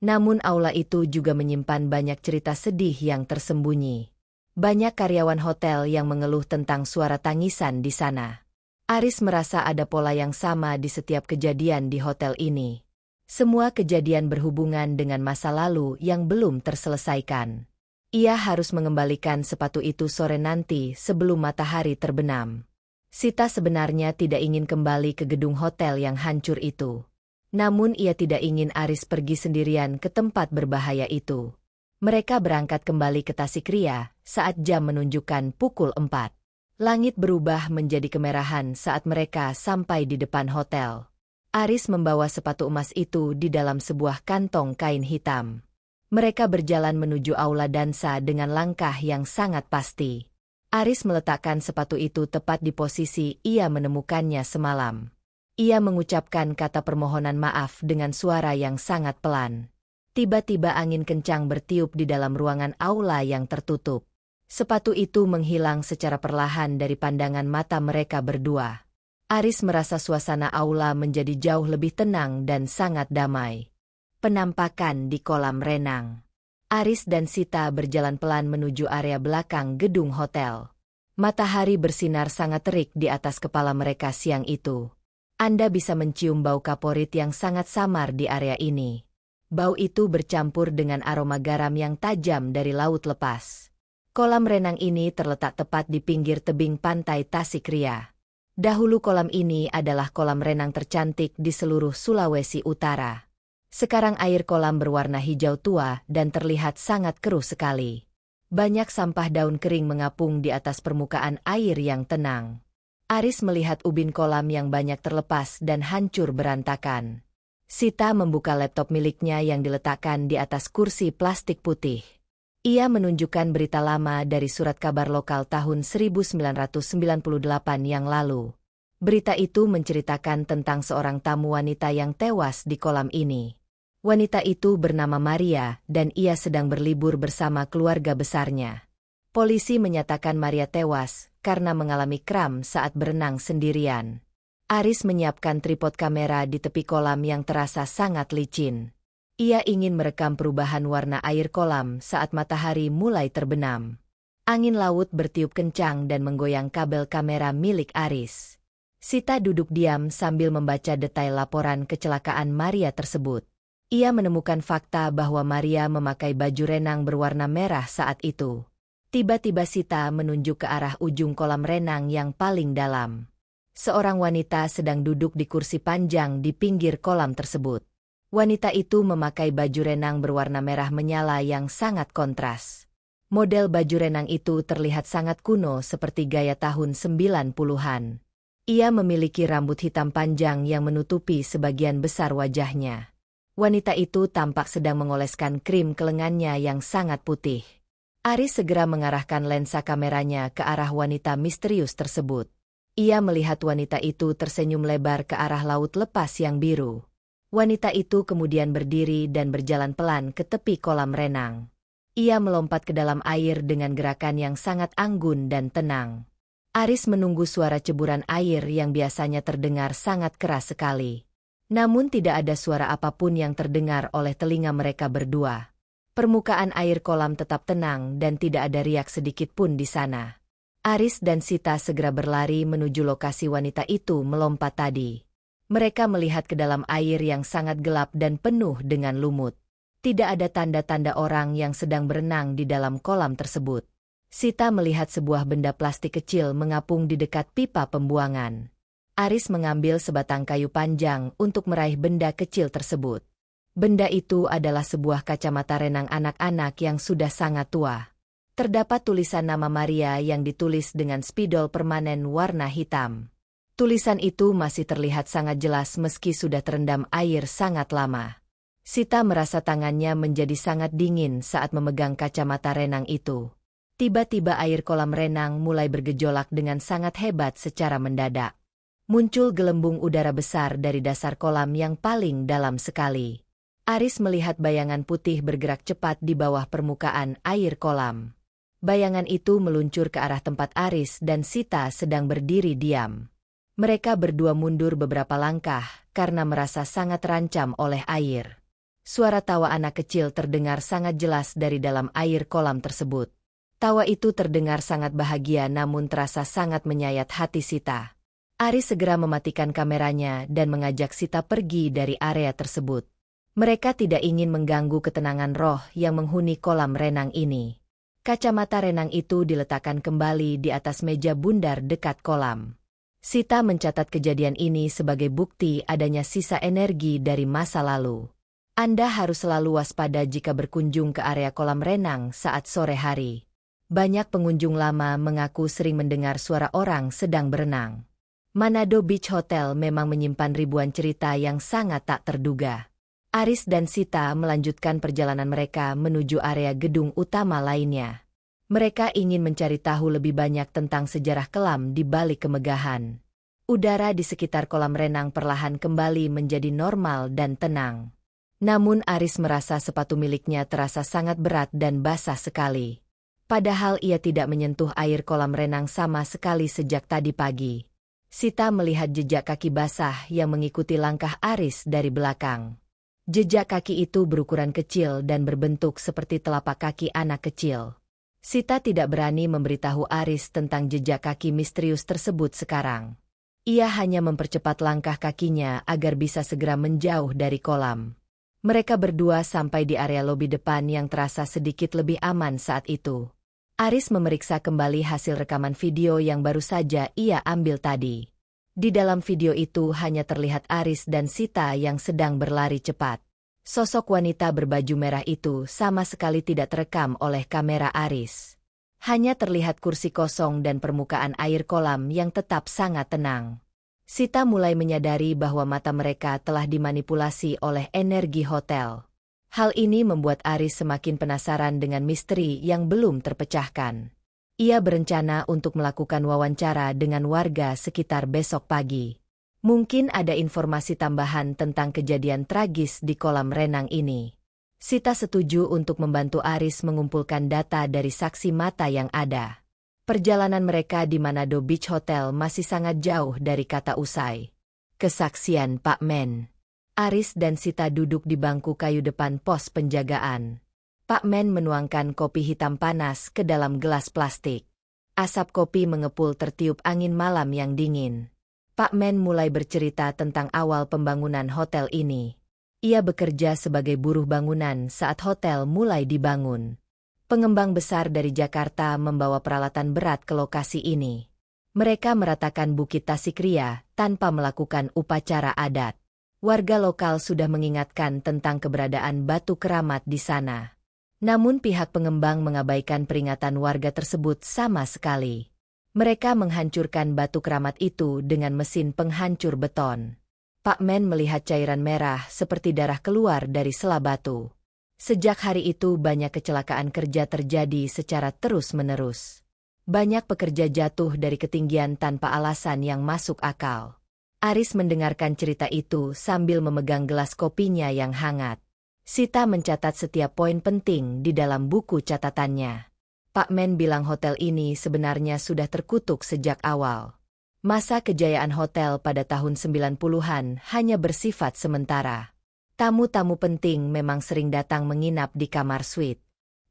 Namun aula itu juga menyimpan banyak cerita sedih yang tersembunyi. Banyak karyawan hotel yang mengeluh tentang suara tangisan di sana. Aris merasa ada pola yang sama di setiap kejadian di hotel ini. Semua kejadian berhubungan dengan masa lalu yang belum terselesaikan. Ia harus mengembalikan sepatu itu sore nanti sebelum matahari terbenam. Sita sebenarnya tidak ingin kembali ke gedung hotel yang hancur itu. Namun ia tidak ingin Aris pergi sendirian ke tempat berbahaya itu. Mereka berangkat kembali ke Tasikria saat jam menunjukkan pukul 4. Langit berubah menjadi kemerahan saat mereka sampai di depan hotel. Aris membawa sepatu emas itu di dalam sebuah kantong kain hitam. Mereka berjalan menuju aula dansa dengan langkah yang sangat pasti. Aris meletakkan sepatu itu tepat di posisi ia menemukannya semalam. Ia mengucapkan kata permohonan maaf dengan suara yang sangat pelan. Tiba-tiba angin kencang bertiup di dalam ruangan aula yang tertutup. Sepatu itu menghilang secara perlahan dari pandangan mata mereka berdua. Aris merasa suasana aula menjadi jauh lebih tenang dan sangat damai. Penampakan di kolam renang. Aris dan Sita berjalan pelan menuju area belakang gedung hotel. Matahari bersinar sangat terik di atas kepala mereka siang itu. Anda bisa mencium bau kaporit yang sangat samar di area ini. Bau itu bercampur dengan aroma garam yang tajam dari laut lepas. Kolam renang ini terletak tepat di pinggir tebing pantai Tasikria. Dahulu kolam ini adalah kolam renang tercantik di seluruh Sulawesi Utara. Sekarang air kolam berwarna hijau tua dan terlihat sangat keruh sekali. Banyak sampah daun kering mengapung di atas permukaan air yang tenang. Aris melihat ubin kolam yang banyak terlepas dan hancur berantakan. Sita membuka laptop miliknya yang diletakkan di atas kursi plastik putih. Ia menunjukkan berita lama dari surat kabar lokal tahun 1998 yang lalu. Berita itu menceritakan tentang seorang tamu wanita yang tewas di kolam ini. Wanita itu bernama Maria dan ia sedang berlibur bersama keluarga besarnya. Polisi menyatakan Maria tewas karena mengalami kram saat berenang sendirian. Aris menyiapkan tripod kamera di tepi kolam yang terasa sangat licin. Ia ingin merekam perubahan warna air kolam saat matahari mulai terbenam. Angin laut bertiup kencang dan menggoyang kabel kamera milik Aris. Sita duduk diam sambil membaca detail laporan kecelakaan Maria tersebut. Ia menemukan fakta bahwa Maria memakai baju renang berwarna merah saat itu. Tiba-tiba Sita menunjuk ke arah ujung kolam renang yang paling dalam. Seorang wanita sedang duduk di kursi panjang di pinggir kolam tersebut. Wanita itu memakai baju renang berwarna merah menyala yang sangat kontras. Model baju renang itu terlihat sangat kuno seperti gaya tahun 90-an. Ia memiliki rambut hitam panjang yang menutupi sebagian besar wajahnya. Wanita itu tampak sedang mengoleskan krim ke lengannya yang sangat putih. Aris segera mengarahkan lensa kameranya ke arah wanita misterius tersebut. Ia melihat wanita itu tersenyum lebar ke arah laut lepas yang biru. Wanita itu kemudian berdiri dan berjalan pelan ke tepi kolam renang. Ia melompat ke dalam air dengan gerakan yang sangat anggun dan tenang. Aris menunggu suara ceburan air yang biasanya terdengar sangat keras sekali. Namun tidak ada suara apapun yang terdengar oleh telinga mereka berdua. Permukaan air kolam tetap tenang dan tidak ada riak sedikit pun di sana. Aris dan Sita segera berlari menuju lokasi wanita itu melompat tadi. Mereka melihat ke dalam air yang sangat gelap dan penuh dengan lumut. Tidak ada tanda-tanda orang yang sedang berenang di dalam kolam tersebut. Sita melihat sebuah benda plastik kecil mengapung di dekat pipa pembuangan. Aris mengambil sebatang kayu panjang untuk meraih benda kecil tersebut. Benda itu adalah sebuah kacamata renang anak-anak yang sudah sangat tua. Terdapat tulisan nama Maria yang ditulis dengan spidol permanen warna hitam. Tulisan itu masih terlihat sangat jelas meski sudah terendam air sangat lama. Sita merasa tangannya menjadi sangat dingin saat memegang kacamata renang itu. Tiba-tiba air kolam renang mulai bergejolak dengan sangat hebat secara mendadak. Muncul gelembung udara besar dari dasar kolam yang paling dalam sekali. Aris melihat bayangan putih bergerak cepat di bawah permukaan air kolam. Bayangan itu meluncur ke arah tempat Aris dan Sita sedang berdiri diam. Mereka berdua mundur beberapa langkah karena merasa sangat terancam oleh air. Suara tawa anak kecil terdengar sangat jelas dari dalam air kolam tersebut. Tawa itu terdengar sangat bahagia namun terasa sangat menyayat hati Sita. Aris segera mematikan kameranya dan mengajak Sita pergi dari area tersebut. Mereka tidak ingin mengganggu ketenangan roh yang menghuni kolam renang ini. Kacamata renang itu diletakkan kembali di atas meja bundar dekat kolam. Sita mencatat kejadian ini sebagai bukti adanya sisa energi dari masa lalu. Anda harus selalu waspada jika berkunjung ke area kolam renang saat sore hari. Banyak pengunjung lama mengaku sering mendengar suara orang sedang berenang. Manado Beach Hotel memang menyimpan ribuan cerita yang sangat tak terduga. Aris dan Sita melanjutkan perjalanan mereka menuju area gedung utama lainnya. Mereka ingin mencari tahu lebih banyak tentang sejarah kelam di balik kemegahan. Udara di sekitar kolam renang perlahan kembali menjadi normal dan tenang. Namun Aris merasa sepatu miliknya terasa sangat berat dan basah sekali. Padahal ia tidak menyentuh air kolam renang sama sekali sejak tadi pagi. Sita melihat jejak kaki basah yang mengikuti langkah Aris dari belakang. Jejak kaki itu berukuran kecil dan berbentuk seperti telapak kaki anak kecil. Sita tidak berani memberitahu Aris tentang jejak kaki misterius tersebut sekarang. Ia hanya mempercepat langkah kakinya agar bisa segera menjauh dari kolam. Mereka berdua sampai di area lobi depan yang terasa sedikit lebih aman saat itu. Aris memeriksa kembali hasil rekaman video yang baru saja ia ambil tadi. Di dalam video itu hanya terlihat Aris dan Sita yang sedang berlari cepat. Sosok wanita berbaju merah itu sama sekali tidak terekam oleh kamera Aris. Hanya terlihat kursi kosong dan permukaan air kolam yang tetap sangat tenang. Sita mulai menyadari bahwa mata mereka telah dimanipulasi oleh energi hotel. Hal ini membuat Aris semakin penasaran dengan misteri yang belum terpecahkan. Ia berencana untuk melakukan wawancara dengan warga sekitar besok pagi. Mungkin ada informasi tambahan tentang kejadian tragis di kolam renang ini. Sita setuju untuk membantu Aris mengumpulkan data dari saksi mata yang ada. Perjalanan mereka di Manado Beach Hotel masih sangat jauh dari kata usai. Kesaksian Pak Men. Aris dan Sita duduk di bangku kayu depan pos penjagaan. Pak Men menuangkan kopi hitam panas ke dalam gelas plastik. Asap kopi mengepul tertiup angin malam yang dingin. Pak Men mulai bercerita tentang awal pembangunan hotel ini. Ia bekerja sebagai buruh bangunan saat hotel mulai dibangun. Pengembang besar dari Jakarta membawa peralatan berat ke lokasi ini. Mereka meratakan Bukit Tasikria tanpa melakukan upacara adat. Warga lokal sudah mengingatkan tentang keberadaan batu keramat di sana. Namun pihak pengembang mengabaikan peringatan warga tersebut sama sekali. Mereka menghancurkan batu keramat itu dengan mesin penghancur beton. Pak Men melihat cairan merah seperti darah keluar dari sela batu. Sejak hari itu banyak kecelakaan kerja terjadi secara terus-menerus. Banyak pekerja jatuh dari ketinggian tanpa alasan yang masuk akal. Aris mendengarkan cerita itu sambil memegang gelas kopinya yang hangat. Sita mencatat setiap poin penting di dalam buku catatannya. Pak Men bilang hotel ini sebenarnya sudah terkutuk sejak awal. Masa kejayaan hotel pada tahun 90-an hanya bersifat sementara. Tamu-tamu penting memang sering datang menginap di kamar suite.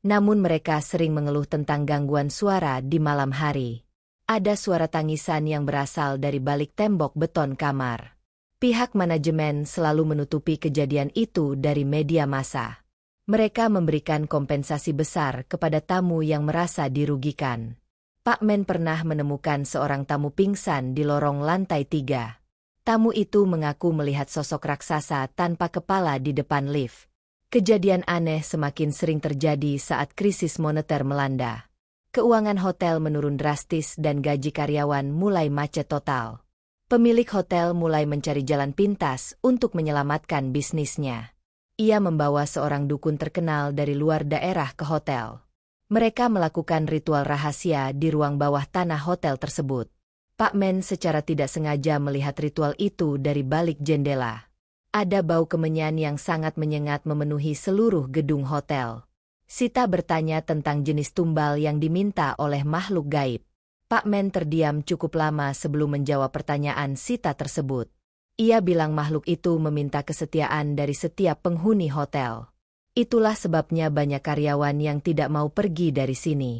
Namun mereka sering mengeluh tentang gangguan suara di malam hari. Ada suara tangisan yang berasal dari balik tembok beton kamar. Pihak manajemen selalu menutupi kejadian itu dari media massa. Mereka memberikan kompensasi besar kepada tamu yang merasa dirugikan. Pak Men pernah menemukan seorang tamu pingsan di lorong lantai 3. Tamu itu mengaku melihat sosok raksasa tanpa kepala di depan lift. Kejadian aneh semakin sering terjadi saat krisis moneter melanda. Keuangan hotel menurun drastis dan gaji karyawan mulai macet total. Pemilik hotel mulai mencari jalan pintas untuk menyelamatkan bisnisnya. Ia membawa seorang dukun terkenal dari luar daerah ke hotel. Mereka melakukan ritual rahasia di ruang bawah tanah hotel tersebut. Pak Men secara tidak sengaja melihat ritual itu dari balik jendela. Ada bau kemenyan yang sangat menyengat memenuhi seluruh gedung hotel. Sita bertanya tentang jenis tumbal yang diminta oleh makhluk gaib. Pak Men terdiam cukup lama sebelum menjawab pertanyaan Sita tersebut. Ia bilang makhluk itu meminta kesetiaan dari setiap penghuni hotel. Itulah sebabnya banyak karyawan yang tidak mau pergi dari sini.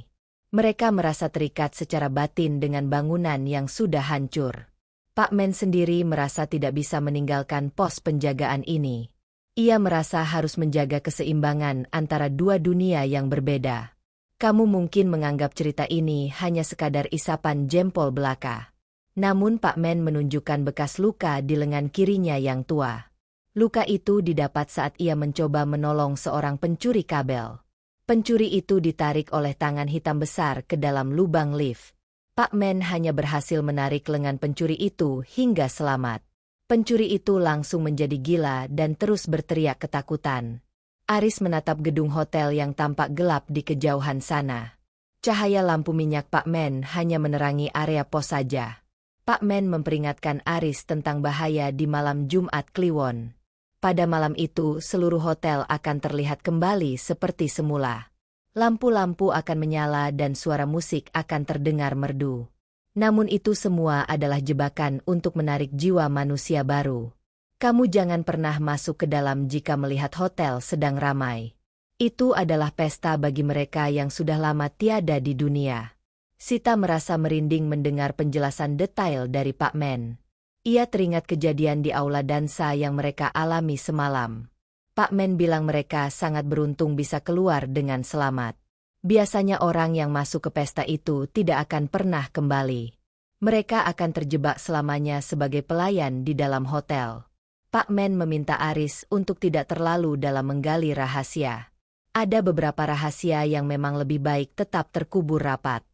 Mereka merasa terikat secara batin dengan bangunan yang sudah hancur. Pak Men sendiri merasa tidak bisa meninggalkan pos penjagaan ini. Ia merasa harus menjaga keseimbangan antara dua dunia yang berbeda. Kamu mungkin menganggap cerita ini hanya sekadar isapan jempol belaka. Namun Pak Men menunjukkan bekas luka di lengan kirinya yang tua. Luka itu didapat saat ia mencoba menolong seorang pencuri kabel. Pencuri itu ditarik oleh tangan hitam besar ke dalam lubang lift. Pak Men hanya berhasil menarik lengan pencuri itu hingga selamat. Pencuri itu langsung menjadi gila dan terus berteriak ketakutan. Aris menatap gedung hotel yang tampak gelap di kejauhan sana. Cahaya lampu minyak Pak Men hanya menerangi area pos saja. Pak Men memperingatkan Aris tentang bahaya di malam Jumat Kliwon. Pada malam itu seluruh hotel akan terlihat kembali seperti semula. Lampu-lampu akan menyala dan suara musik akan terdengar merdu. Namun itu semua adalah jebakan untuk menarik jiwa manusia baru. Kamu jangan pernah masuk ke dalam jika melihat hotel sedang ramai. Itu adalah pesta bagi mereka yang sudah lama tiada di dunia. Sita merasa merinding mendengar penjelasan detail dari Pak Men. Ia teringat kejadian di aula dansa yang mereka alami semalam. Pak Men bilang mereka sangat beruntung bisa keluar dengan selamat. Biasanya orang yang masuk ke pesta itu tidak akan pernah kembali. Mereka akan terjebak selamanya sebagai pelayan di dalam hotel. Pak Men meminta Aris untuk tidak terlalu dalam menggali rahasia. Ada beberapa rahasia yang memang lebih baik tetap terkubur rapat.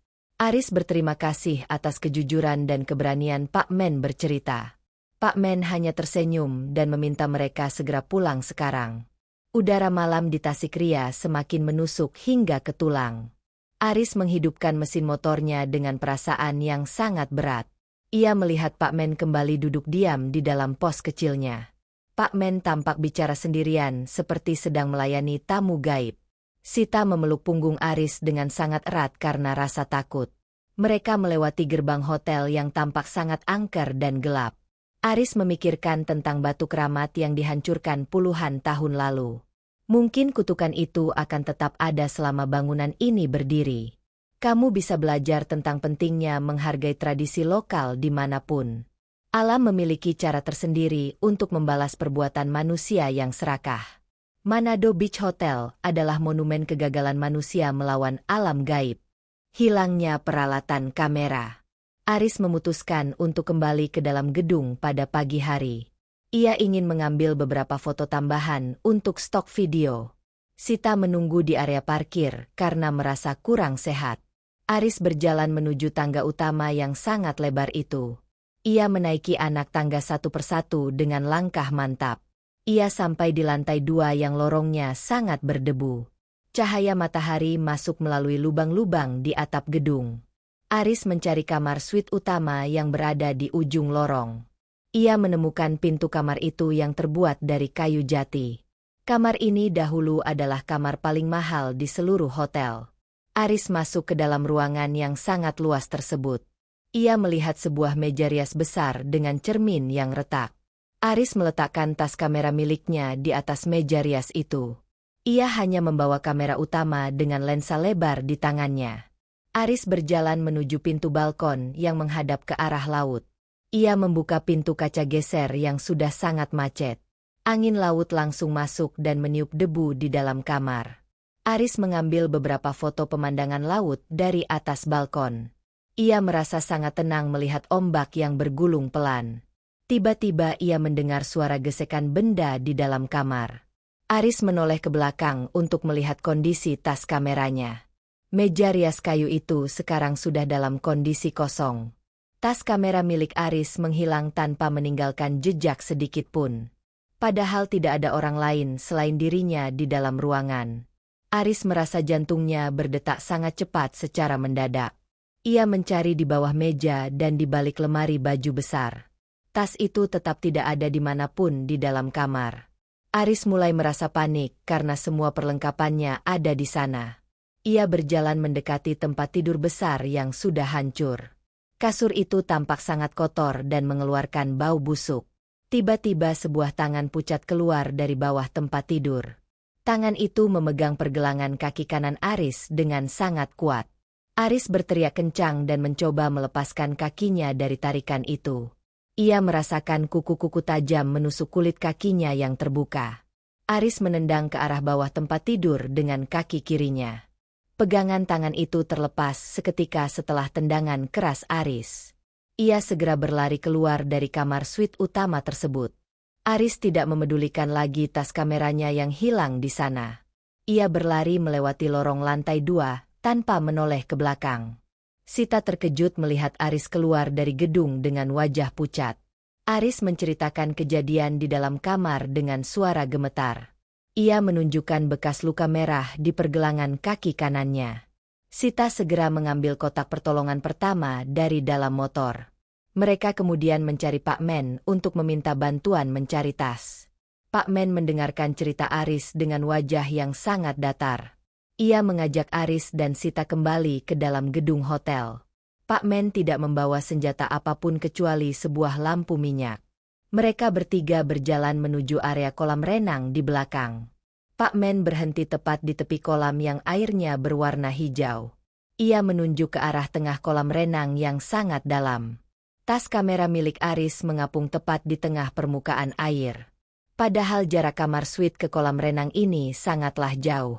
Aris berterima kasih atas kejujuran dan keberanian Pak Men bercerita. Pak Men hanya tersenyum dan meminta mereka segera pulang sekarang. Udara malam di Tasikria semakin menusuk hingga ke tulang. Aris menghidupkan mesin motornya dengan perasaan yang sangat berat. Ia melihat Pak Men kembali duduk diam di dalam pos kecilnya. Pak Men tampak bicara sendirian seperti sedang melayani tamu gaib. Sita memeluk punggung Aris dengan sangat erat karena rasa takut. Mereka melewati gerbang hotel yang tampak sangat angker dan gelap. Aris memikirkan tentang batu keramat yang dihancurkan puluhan tahun lalu. Mungkin kutukan itu akan tetap ada selama bangunan ini berdiri. Kamu bisa belajar tentang pentingnya menghargai tradisi lokal dimanapun. Alam memiliki cara tersendiri untuk membalas perbuatan manusia yang serakah. Manado Beach Hotel adalah monumen kegagalan manusia melawan alam gaib. Hilangnya peralatan kamera. Aris memutuskan untuk kembali ke dalam gedung pada pagi hari. Ia ingin mengambil beberapa foto tambahan untuk stok video. Sita menunggu di area parkir karena merasa kurang sehat. Aris berjalan menuju tangga utama yang sangat lebar itu. Ia menaiki anak tangga satu persatu dengan langkah mantap. Ia sampai di lantai 2 yang lorongnya sangat berdebu. Cahaya matahari masuk melalui lubang-lubang di atap gedung. Aris mencari kamar suite utama yang berada di ujung lorong. Ia menemukan pintu kamar itu yang terbuat dari kayu jati. Kamar ini dahulu adalah kamar paling mahal di seluruh hotel. Aris masuk ke dalam ruangan yang sangat luas tersebut. Ia melihat sebuah meja rias besar dengan cermin yang retak. Aris meletakkan tas kamera miliknya di atas meja rias itu. Ia hanya membawa kamera utama dengan lensa lebar di tangannya. Aris berjalan menuju pintu balkon yang menghadap ke arah laut. Ia membuka pintu kaca geser yang sudah sangat macet. Angin laut langsung masuk dan meniup debu di dalam kamar. Aris mengambil beberapa foto pemandangan laut dari atas balkon. Ia merasa sangat tenang melihat ombak yang bergulung pelan. Tiba-tiba ia mendengar suara gesekan benda di dalam kamar. Aris menoleh ke belakang untuk melihat kondisi tas kameranya. Meja rias kayu itu sekarang sudah dalam kondisi kosong. Tas kamera milik Aris menghilang tanpa meninggalkan jejak sedikit pun. Padahal tidak ada orang lain selain dirinya di dalam ruangan. Aris merasa jantungnya berdetak sangat cepat secara mendadak. Ia mencari di bawah meja dan di balik lemari baju besar. Tas itu tetap tidak ada dimanapun di dalam kamar. Aris mulai merasa panik karena semua perlengkapannya ada di sana. Ia berjalan mendekati tempat tidur besar yang sudah hancur. Kasur itu tampak sangat kotor dan mengeluarkan bau busuk. Tiba-tiba sebuah tangan pucat keluar dari bawah tempat tidur. Tangan itu memegang pergelangan kaki kanan Aris dengan sangat kuat. Aris berteriak kencang dan mencoba melepaskan kakinya dari tarikan itu. Ia merasakan kuku-kuku tajam menusuk kulit kakinya yang terbuka. Aris menendang ke arah bawah tempat tidur dengan kaki kirinya. Pegangan tangan itu terlepas seketika setelah tendangan keras Aris. Ia segera berlari keluar dari kamar suite utama tersebut. Aris tidak memedulikan lagi tas kameranya yang hilang di sana. Ia berlari melewati lorong lantai 2 tanpa menoleh ke belakang. Sita terkejut melihat Aris keluar dari gedung dengan wajah pucat. Aris menceritakan kejadian di dalam kamar dengan suara gemetar. Ia menunjukkan bekas luka merah di pergelangan kaki kanannya. Sita segera mengambil kotak pertolongan pertama dari dalam motor. Mereka kemudian mencari Pak Men untuk meminta bantuan mencari tas. Pak Men mendengarkan cerita Aris dengan wajah yang sangat datar. Ia mengajak Aris dan Sita kembali ke dalam gedung hotel. Pak Men tidak membawa senjata apapun kecuali sebuah lampu minyak. Mereka bertiga berjalan menuju area kolam renang di belakang. Pak Men berhenti tepat di tepi kolam yang airnya berwarna hijau. Ia menunjuk ke arah tengah kolam renang yang sangat dalam. Tas kamera milik Aris mengapung tepat di tengah permukaan air. Padahal jarak kamar suite ke kolam renang ini sangatlah jauh.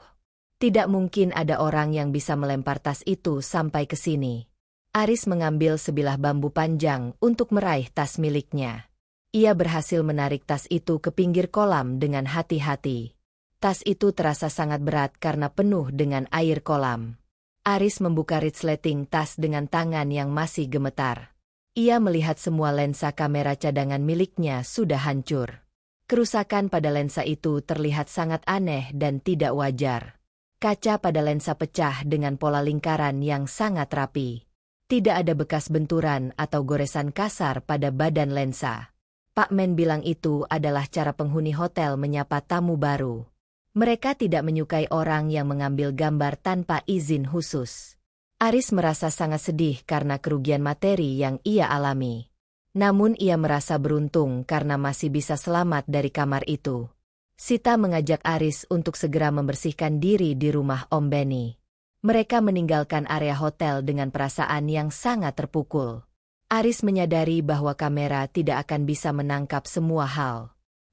Tidak mungkin ada orang yang bisa melempar tas itu sampai ke sini. Aris mengambil sebilah bambu panjang untuk meraih tas miliknya. Ia berhasil menarik tas itu ke pinggir kolam dengan hati-hati. Tas itu terasa sangat berat karena penuh dengan air kolam. Aris membuka resleting tas dengan tangan yang masih gemetar. Ia melihat semua lensa kamera cadangan miliknya sudah hancur. Kerusakan pada lensa itu terlihat sangat aneh dan tidak wajar. Kaca pada lensa pecah dengan pola lingkaran yang sangat rapi. Tidak ada bekas benturan atau goresan kasar pada badan lensa. Pak Men bilang itu adalah cara penghuni hotel menyapa tamu baru. Mereka tidak menyukai orang yang mengambil gambar tanpa izin khusus. Aris merasa sangat sedih karena kerugian materi yang ia alami. Namun ia merasa beruntung karena masih bisa selamat dari kamar itu. Sita mengajak Aris untuk segera membersihkan diri di rumah Om Benny. Mereka meninggalkan area hotel dengan perasaan yang sangat terpukul. Aris menyadari bahwa kamera tidak akan bisa menangkap semua hal.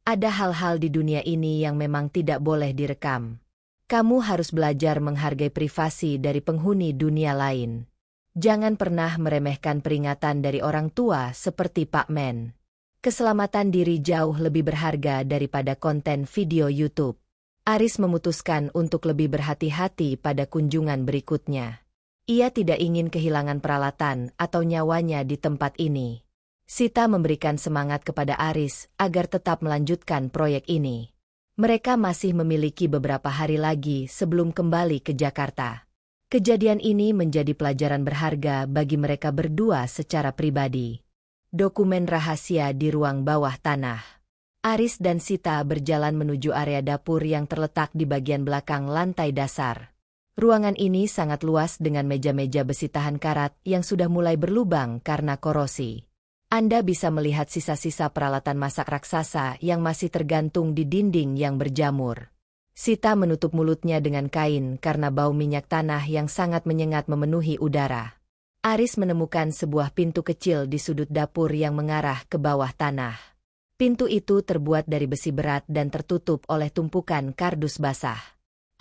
Ada hal-hal di dunia ini yang memang tidak boleh direkam. Kamu harus belajar menghargai privasi dari penghuni dunia lain. Jangan pernah meremehkan peringatan dari orang tua seperti Pak Men. Keselamatan diri jauh lebih berharga daripada konten video YouTube. Aris memutuskan untuk lebih berhati-hati pada kunjungan berikutnya. Ia tidak ingin kehilangan peralatan atau nyawanya di tempat ini. Sita memberikan semangat kepada Aris agar tetap melanjutkan proyek ini. Mereka masih memiliki beberapa hari lagi sebelum kembali ke Jakarta. Kejadian ini menjadi pelajaran berharga bagi mereka berdua secara pribadi. Dokumen rahasia di ruang bawah tanah. Aris dan Sita berjalan menuju area dapur yang terletak di bagian belakang lantai dasar. Ruangan ini sangat luas dengan meja-meja besi tahan karat yang sudah mulai berlubang karena korosi. Anda bisa melihat sisa-sisa peralatan masak raksasa yang masih tergantung di dinding yang berjamur. Sita menutup mulutnya dengan kain karena bau minyak tanah yang sangat menyengat memenuhi udara. Aris menemukan sebuah pintu kecil di sudut dapur yang mengarah ke bawah tanah. Pintu itu terbuat dari besi berat dan tertutup oleh tumpukan kardus basah.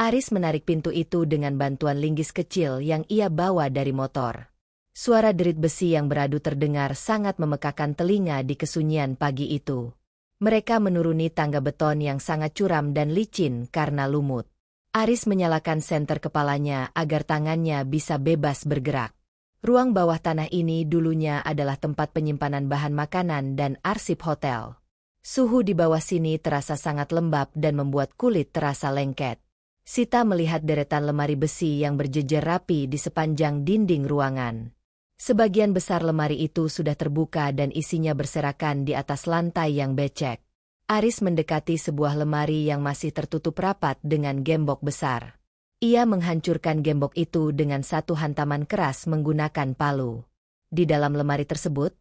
Aris menarik pintu itu dengan bantuan linggis kecil yang ia bawa dari motor. Suara derit besi yang beradu terdengar sangat memekakan telinga di kesunyian pagi itu. Mereka menuruni tangga beton yang sangat curam dan licin karena lumut. Aris menyalakan senter kepalanya agar tangannya bisa bebas bergerak. Ruang bawah tanah ini dulunya adalah tempat penyimpanan bahan makanan dan arsip hotel. Suhu di bawah sini terasa sangat lembab dan membuat kulit terasa lengket. Sita melihat deretan lemari besi yang berjejer rapi di sepanjang dinding ruangan. Sebagian besar lemari itu sudah terbuka dan isinya berserakan di atas lantai yang becek. Aris mendekati sebuah lemari yang masih tertutup rapat dengan gembok besar. Ia menghancurkan gembok itu dengan satu hantaman keras menggunakan palu. Di dalam lemari tersebut,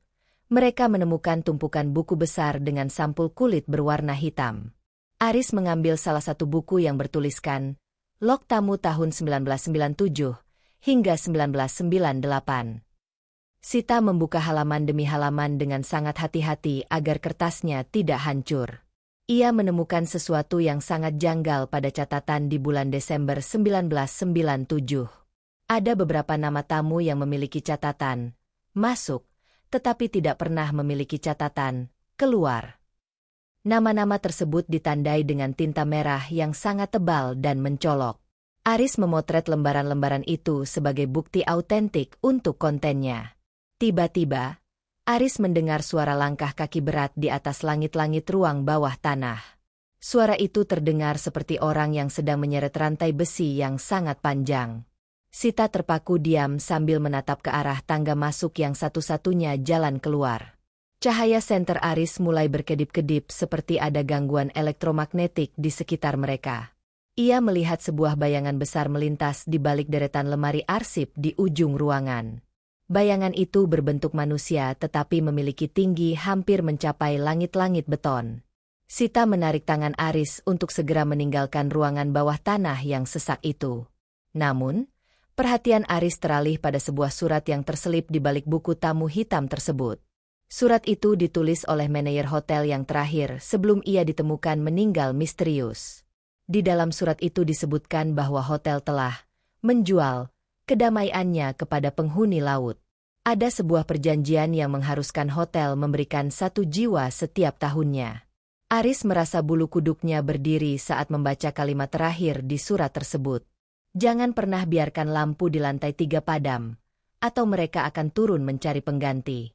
mereka menemukan tumpukan buku besar dengan sampul kulit berwarna hitam. Aris mengambil salah satu buku yang bertuliskan Log Tamu tahun 1997 hingga 1998. Sita membuka halaman demi halaman dengan sangat hati-hati agar kertasnya tidak hancur. Ia menemukan sesuatu yang sangat janggal pada catatan di bulan Desember 1997. Ada beberapa nama tamu yang memiliki catatan masuk, tetapi tidak pernah memiliki catatan keluar. Nama-nama tersebut ditandai dengan tinta merah yang sangat tebal dan mencolok. Aris memotret lembaran-lembaran itu sebagai bukti autentik untuk kontennya. Tiba-tiba, Aris mendengar suara langkah kaki berat di atas langit-langit ruang bawah tanah. Suara itu terdengar seperti orang yang sedang menyeret rantai besi yang sangat panjang. Sita terpaku diam sambil menatap ke arah tangga masuk yang satu-satunya jalan keluar. Cahaya senter Aris mulai berkedip-kedip seperti ada gangguan elektromagnetik di sekitar mereka. Ia melihat sebuah bayangan besar melintas di balik deretan lemari arsip di ujung ruangan. Bayangan itu berbentuk manusia tetapi memiliki tinggi hampir mencapai langit-langit beton. Sita menarik tangan Aris untuk segera meninggalkan ruangan bawah tanah yang sesak itu. Namun, perhatian Aris teralih pada sebuah surat yang terselip di balik buku tamu hitam tersebut. Surat itu ditulis oleh manajer hotel yang terakhir sebelum ia ditemukan meninggal misterius. Di dalam surat itu disebutkan bahwa hotel telah menjual kedamaiannya kepada penghuni laut. Ada sebuah perjanjian yang mengharuskan hotel memberikan 1 jiwa setiap tahunnya. Aris merasa bulu kuduknya berdiri saat membaca kalimat terakhir di surat tersebut. Jangan pernah biarkan lampu di lantai 3 padam, atau mereka akan turun mencari pengganti.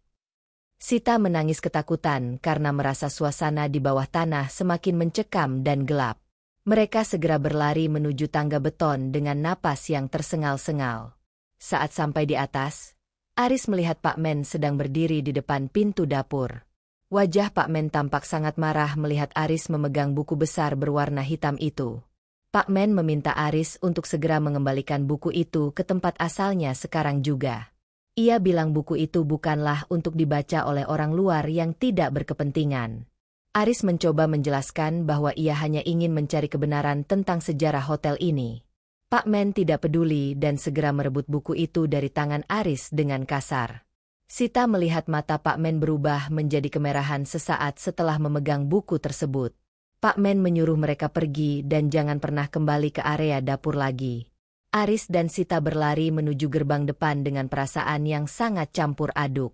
Sita menangis ketakutan karena merasa suasana di bawah tanah semakin mencekam dan gelap. Mereka segera berlari menuju tangga beton dengan napas yang tersengal-sengal. Saat sampai di atas, Aris melihat Pak Men sedang berdiri di depan pintu dapur. Wajah Pak Men tampak sangat marah melihat Aris memegang buku besar berwarna hitam itu. Pak Men meminta Aris untuk segera mengembalikan buku itu ke tempat asalnya sekarang juga. Ia bilang buku itu bukanlah untuk dibaca oleh orang luar yang tidak berkepentingan. Aris mencoba menjelaskan bahwa ia hanya ingin mencari kebenaran tentang sejarah hotel ini. Pak Men tidak peduli dan segera merebut buku itu dari tangan Aris dengan kasar. Sita melihat mata Pak Men berubah menjadi kemerahan sesaat setelah memegang buku tersebut. Pak Men menyuruh mereka pergi dan jangan pernah kembali ke area dapur lagi. Aris dan Sita berlari menuju gerbang depan dengan perasaan yang sangat campur aduk.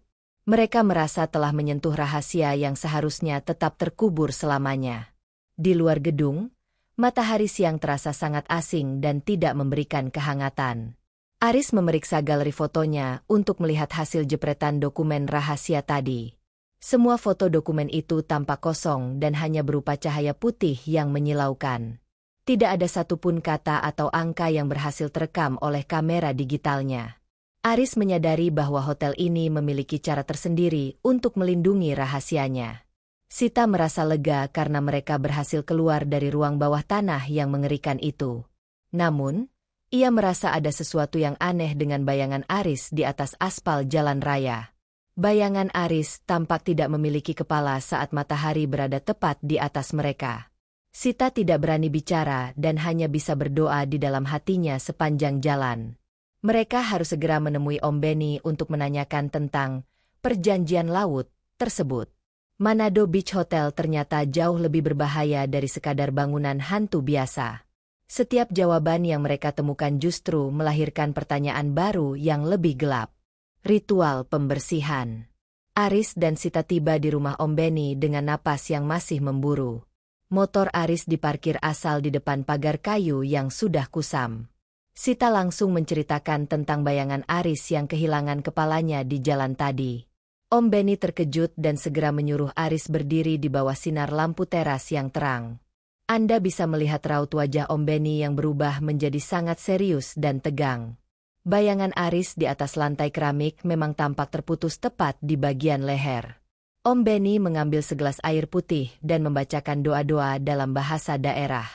Mereka merasa telah menyentuh rahasia yang seharusnya tetap terkubur selamanya. Di luar gedung, matahari siang terasa sangat asing dan tidak memberikan kehangatan. Aris memeriksa galeri fotonya untuk melihat hasil jepretan dokumen rahasia tadi. Semua foto dokumen itu tampak kosong dan hanya berupa cahaya putih yang menyilaukan. Tidak ada satupun kata atau angka yang berhasil terekam oleh kamera digitalnya. Aris menyadari bahwa hotel ini memiliki cara tersendiri untuk melindungi rahasianya. Sita merasa lega karena mereka berhasil keluar dari ruang bawah tanah yang mengerikan itu. Namun, ia merasa ada sesuatu yang aneh dengan bayangan Aris di atas aspal jalan raya. Bayangan Aris tampak tidak memiliki kepala saat matahari berada tepat di atas mereka. Sita tidak berani bicara dan hanya bisa berdoa di dalam hatinya sepanjang jalan. Mereka harus segera menemui Om Benny untuk menanyakan tentang perjanjian laut tersebut. Manado Beach Hotel ternyata jauh lebih berbahaya dari sekadar bangunan hantu biasa. Setiap jawaban yang mereka temukan justru melahirkan pertanyaan baru yang lebih gelap. Ritual pembersihan. Aris dan Sita tiba di rumah Om Benny dengan napas yang masih memburu. Motor Aris diparkir asal di depan pagar kayu yang sudah kusam. Sita langsung menceritakan tentang bayangan Aris yang kehilangan kepalanya di jalan tadi. Om Benny terkejut dan segera menyuruh Aris berdiri di bawah sinar lampu teras yang terang. Anda bisa melihat raut wajah Om Benny yang berubah menjadi sangat serius dan tegang. Bayangan Aris di atas lantai keramik memang tampak terputus tepat di bagian leher. Om Benny mengambil segelas air putih dan membacakan doa-doa dalam bahasa daerah.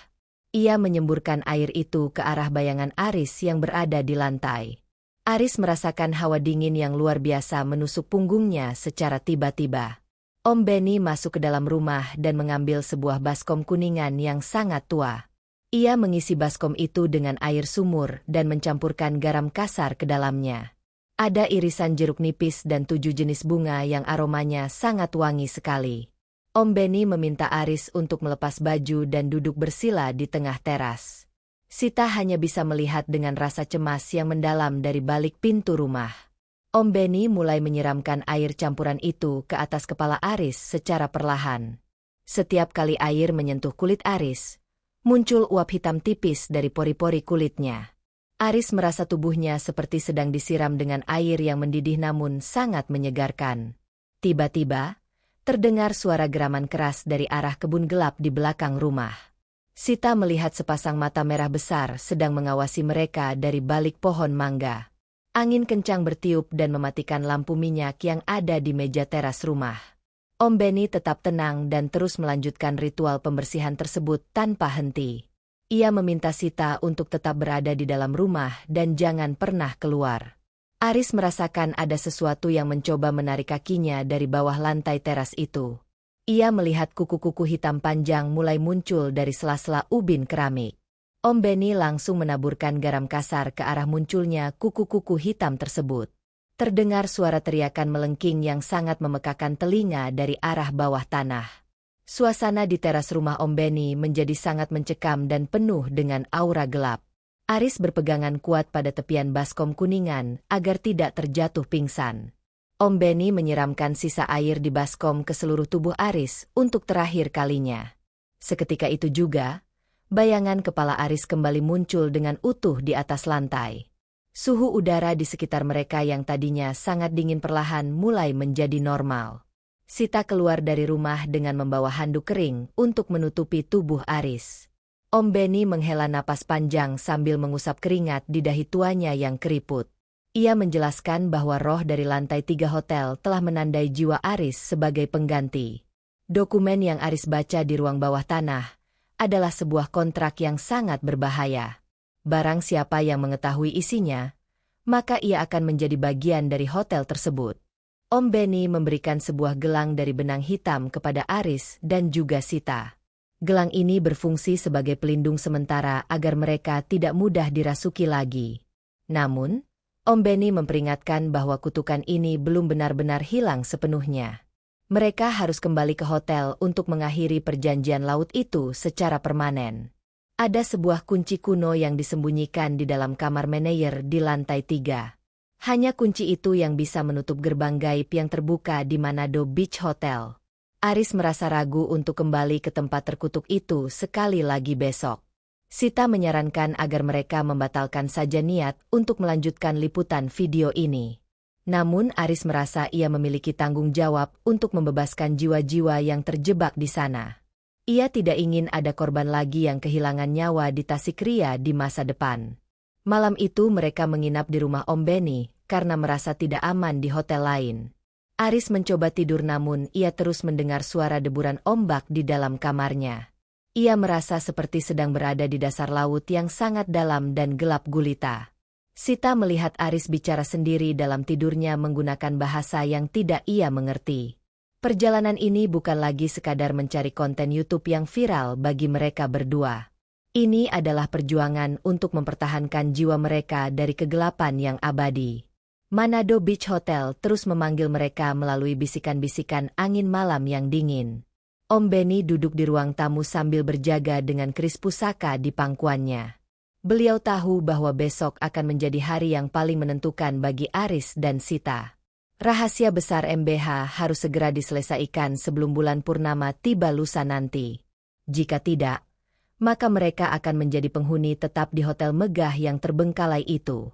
Ia menyemburkan air itu ke arah bayangan Aris yang berada di lantai. Aris merasakan hawa dingin yang luar biasa menusuk punggungnya secara tiba-tiba. Om Benny masuk ke dalam rumah dan mengambil sebuah baskom kuningan yang sangat tua. Ia mengisi baskom itu dengan air sumur dan mencampurkan garam kasar ke dalamnya. Ada irisan jeruk nipis dan 7 jenis bunga yang aromanya sangat wangi sekali. Om Benny meminta Aris untuk melepas baju dan duduk bersila di tengah teras. Sita hanya bisa melihat dengan rasa cemas yang mendalam dari balik pintu rumah. Om Benny mulai menyiramkan air campuran itu ke atas kepala Aris secara perlahan. Setiap kali air menyentuh kulit Aris, muncul uap hitam tipis dari pori-pori kulitnya. Aris merasa tubuhnya seperti sedang disiram dengan air yang mendidih namun sangat menyegarkan. Tiba-tiba, terdengar suara geraman keras dari arah kebun gelap di belakang rumah. Sita melihat sepasang mata merah besar sedang mengawasi mereka dari balik pohon mangga. Angin kencang bertiup dan mematikan lampu minyak yang ada di meja teras rumah. Om Benny tetap tenang dan terus melanjutkan ritual pembersihan tersebut tanpa henti. Ia meminta Sita untuk tetap berada di dalam rumah dan jangan pernah keluar. Aris merasakan ada sesuatu yang mencoba menarik kakinya dari bawah lantai teras itu. Ia melihat kuku-kuku hitam panjang mulai muncul dari sela-sela ubin keramik. Om Benny langsung menaburkan garam kasar ke arah munculnya kuku-kuku hitam tersebut. Terdengar suara teriakan melengking yang sangat memekakan telinga dari arah bawah tanah. Suasana di teras rumah Om Benny menjadi sangat mencekam dan penuh dengan aura gelap. Aris berpegangan kuat pada tepian baskom kuningan agar tidak terjatuh pingsan. Om Benny menyiramkan sisa air di baskom ke seluruh tubuh Aris untuk terakhir kalinya. Seketika itu juga, bayangan kepala Aris kembali muncul dengan utuh di atas lantai. Suhu udara di sekitar mereka yang tadinya sangat dingin perlahan mulai menjadi normal. Sita keluar dari rumah dengan membawa handuk kering untuk menutupi tubuh Aris. Om Benny menghela napas panjang sambil mengusap keringat di dahi tuanya yang keriput. Ia menjelaskan bahwa roh dari lantai 3 hotel telah menandai jiwa Aris sebagai pengganti. Dokumen yang Aris baca di ruang bawah tanah adalah sebuah kontrak yang sangat berbahaya. Barang siapa yang mengetahui isinya, maka ia akan menjadi bagian dari hotel tersebut. Om Benny memberikan sebuah gelang dari benang hitam kepada Aris dan juga Sita. Gelang ini berfungsi sebagai pelindung sementara agar mereka tidak mudah dirasuki lagi. Namun, Om Benny memperingatkan bahwa kutukan ini belum benar-benar hilang sepenuhnya. Mereka harus kembali ke hotel untuk mengakhiri perjanjian laut itu secara permanen. Ada sebuah kunci kuno yang disembunyikan di dalam kamar manajer di lantai 3. Hanya kunci itu yang bisa menutup gerbang gaib yang terbuka di Manado Beach Hotel. Aris merasa ragu untuk kembali ke tempat terkutuk itu sekali lagi besok. Sita menyarankan agar mereka membatalkan saja niat untuk melanjutkan liputan video ini. Namun Aris merasa ia memiliki tanggung jawab untuk membebaskan jiwa-jiwa yang terjebak di sana. Ia tidak ingin ada korban lagi yang kehilangan nyawa di Tasikria di masa depan. Malam itu mereka menginap di rumah Om Benny karena merasa tidak aman di hotel lain. Aris mencoba tidur namun ia terus mendengar suara deburan ombak di dalam kamarnya. Ia merasa seperti sedang berada di dasar laut yang sangat dalam dan gelap gulita. Sita melihat Aris bicara sendiri dalam tidurnya menggunakan bahasa yang tidak ia mengerti. Perjalanan ini bukan lagi sekadar mencari konten YouTube yang viral bagi mereka berdua. Ini adalah perjuangan untuk mempertahankan jiwa mereka dari kegelapan yang abadi. Manado Beach Hotel terus memanggil mereka melalui bisikan-bisikan angin malam yang dingin. Om Benny duduk di ruang tamu sambil berjaga dengan keris pusaka di pangkuannya. Beliau tahu bahwa besok akan menjadi hari yang paling menentukan bagi Aris dan Sita. Rahasia besar MBH harus segera diselesaikan sebelum bulan purnama tiba lusa nanti. Jika tidak, maka mereka akan menjadi penghuni tetap di hotel megah yang terbengkalai itu.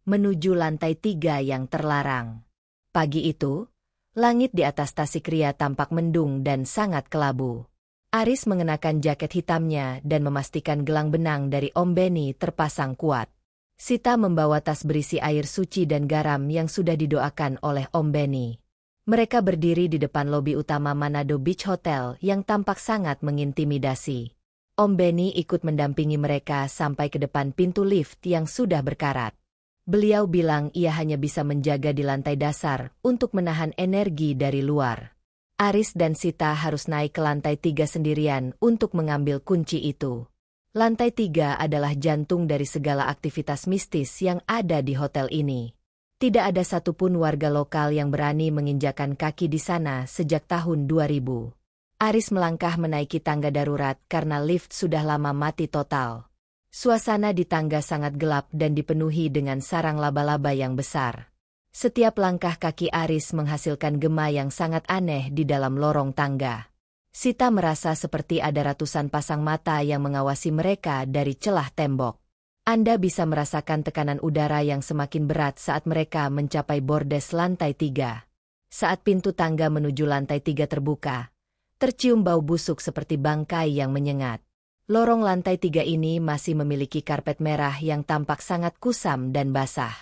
Menuju lantai 3 yang terlarang. Pagi itu, langit di atas Tasikria tampak mendung dan sangat kelabu. Aris mengenakan jaket hitamnya dan memastikan gelang benang dari Om Benny terpasang kuat. Sita membawa tas berisi air suci dan garam yang sudah didoakan oleh Om Benny. Mereka berdiri di depan lobi utama Manado Beach Hotel yang tampak sangat mengintimidasi. Om Benny ikut mendampingi mereka sampai ke depan pintu lift yang sudah berkarat. Beliau bilang ia hanya bisa menjaga di lantai dasar untuk menahan energi dari luar. Aris dan Sita harus naik ke lantai 3 sendirian untuk mengambil kunci itu. Lantai 3 adalah jantung dari segala aktivitas mistis yang ada di hotel ini. Tidak ada satupun warga lokal yang berani menginjakan kaki di sana sejak tahun 2000. Aris melangkah menaiki tangga darurat karena lift sudah lama mati total. Suasana di tangga sangat gelap dan dipenuhi dengan sarang laba-laba yang besar. Setiap langkah kaki Aris menghasilkan gema yang sangat aneh di dalam lorong tangga. Sita merasa seperti ada ratusan pasang mata yang mengawasi mereka dari celah tembok. Anda bisa merasakan tekanan udara yang semakin berat saat mereka mencapai bordes lantai 3. Saat pintu tangga menuju lantai 3 terbuka, tercium bau busuk seperti bangkai yang menyengat. Lorong lantai 3 ini masih memiliki karpet merah yang tampak sangat kusam dan basah.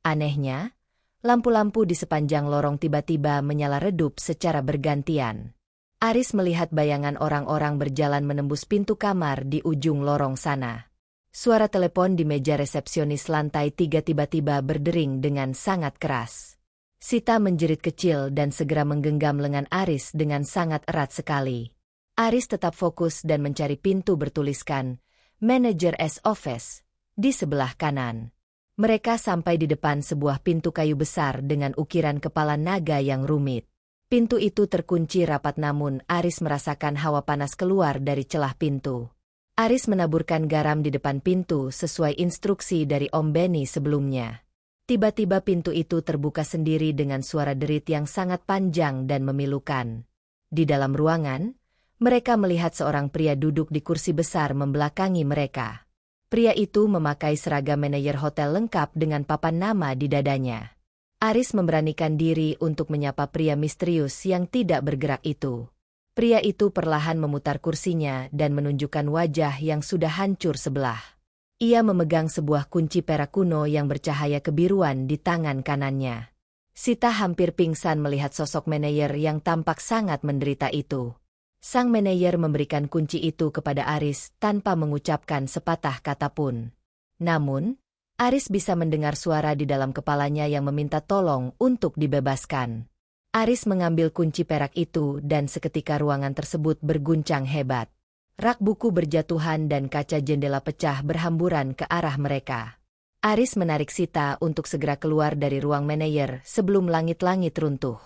Anehnya, lampu-lampu di sepanjang lorong tiba-tiba menyala redup secara bergantian. Aris melihat bayangan orang-orang berjalan menembus pintu kamar di ujung lorong sana. Suara telepon di meja resepsionis lantai 3 tiba-tiba berdering dengan sangat keras. Sita menjerit kecil dan segera menggenggam lengan Aris dengan sangat erat sekali. Aris tetap fokus dan mencari pintu bertuliskan Manager S Office di sebelah kanan. Mereka sampai di depan sebuah pintu kayu besar dengan ukiran kepala naga yang rumit. Pintu itu terkunci rapat namun Aris merasakan hawa panas keluar dari celah pintu. Aris menaburkan garam di depan pintu sesuai instruksi dari Om Benny sebelumnya. Tiba-tiba pintu itu terbuka sendiri dengan suara derit yang sangat panjang dan memilukan. Di dalam ruangan, mereka melihat seorang pria duduk di kursi besar membelakangi mereka. Pria itu memakai seragam manajer hotel lengkap dengan papan nama di dadanya. Aris memberanikan diri untuk menyapa pria misterius yang tidak bergerak itu. Pria itu perlahan memutar kursinya dan menunjukkan wajah yang sudah hancur sebelah. Ia memegang sebuah kunci perak kuno yang bercahaya kebiruan di tangan kanannya. Sita hampir pingsan melihat sosok manajer yang tampak sangat menderita itu. Sang manajer memberikan kunci itu kepada Aris tanpa mengucapkan sepatah kata pun. Namun, Aris bisa mendengar suara di dalam kepalanya yang meminta tolong untuk dibebaskan. Aris mengambil kunci perak itu dan seketika ruangan tersebut berguncang hebat. Rak buku berjatuhan dan kaca jendela pecah berhamburan ke arah mereka. Aris menarik Sita untuk segera keluar dari ruang manajer sebelum langit-langit runtuh.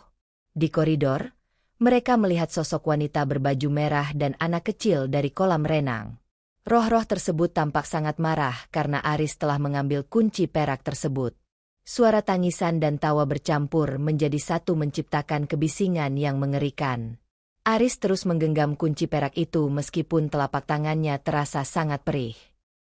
Di koridor, mereka melihat sosok wanita berbaju merah dan anak kecil dari kolam renang. Roh-roh tersebut tampak sangat marah karena Aris telah mengambil kunci perak tersebut. Suara tangisan dan tawa bercampur menjadi satu menciptakan kebisingan yang mengerikan. Aris terus menggenggam kunci perak itu meskipun telapak tangannya terasa sangat perih.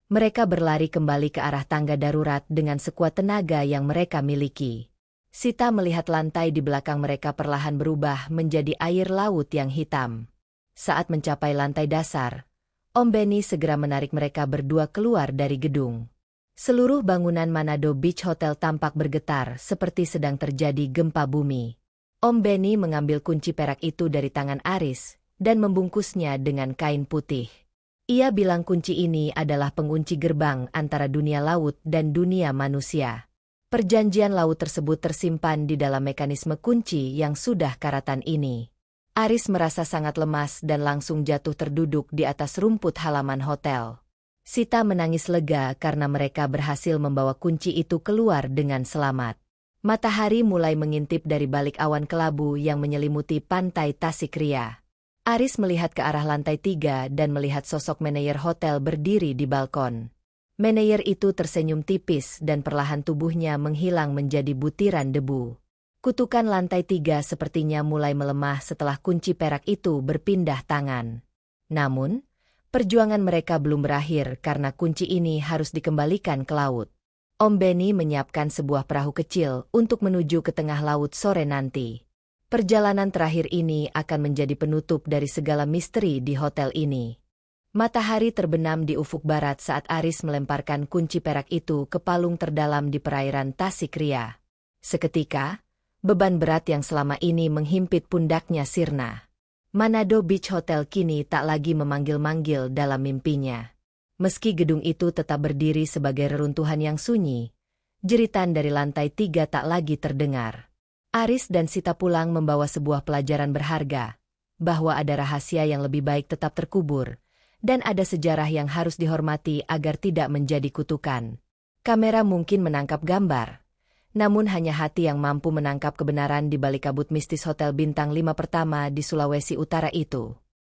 Mereka berlari kembali ke arah tangga darurat dengan sekuat tenaga yang mereka miliki. Sita melihat lantai di belakang mereka perlahan berubah menjadi air laut yang hitam. Saat mencapai lantai dasar, Om Benny segera menarik mereka berdua keluar dari gedung. Seluruh bangunan Manado Beach Hotel tampak bergetar seperti sedang terjadi gempa bumi. Om Benny mengambil kunci perak itu dari tangan Aris dan membungkusnya dengan kain putih. Ia bilang kunci ini adalah pengunci gerbang antara dunia laut dan dunia manusia. Perjanjian laut tersebut tersimpan di dalam mekanisme kunci yang sudah karatan ini. Aris merasa sangat lemas dan langsung jatuh terduduk di atas rumput halaman hotel. Sita menangis lega karena mereka berhasil membawa kunci itu keluar dengan selamat. Matahari mulai mengintip dari balik awan kelabu yang menyelimuti pantai Tasikria. Aris melihat ke arah lantai 3 dan melihat sosok manajer hotel berdiri di balkon. Manajer itu tersenyum tipis dan perlahan tubuhnya menghilang menjadi butiran debu. Kutukan lantai 3 sepertinya mulai melemah setelah kunci perak itu berpindah tangan. Namun, perjuangan mereka belum berakhir karena kunci ini harus dikembalikan ke laut. Om Benny menyiapkan sebuah perahu kecil untuk menuju ke tengah laut sore nanti. Perjalanan terakhir ini akan menjadi penutup dari segala misteri di hotel ini. Matahari terbenam di ufuk barat saat Aris melemparkan kunci perak itu ke palung terdalam di perairan Tasikria. Seketika, beban berat yang selama ini menghimpit pundaknya sirna. Manado Beach Hotel kini tak lagi memanggil-manggil dalam mimpinya. Meski gedung itu tetap berdiri sebagai reruntuhan yang sunyi, jeritan dari lantai 3 tak lagi terdengar. Aris dan Sita pulang membawa sebuah pelajaran berharga, bahwa ada rahasia yang lebih baik tetap terkubur, dan ada sejarah yang harus dihormati agar tidak menjadi kutukan. Kamera mungkin menangkap gambar, namun hanya hati yang mampu menangkap kebenaran di balik kabut mistis Hotel Bintang 5 pertama di Sulawesi Utara itu.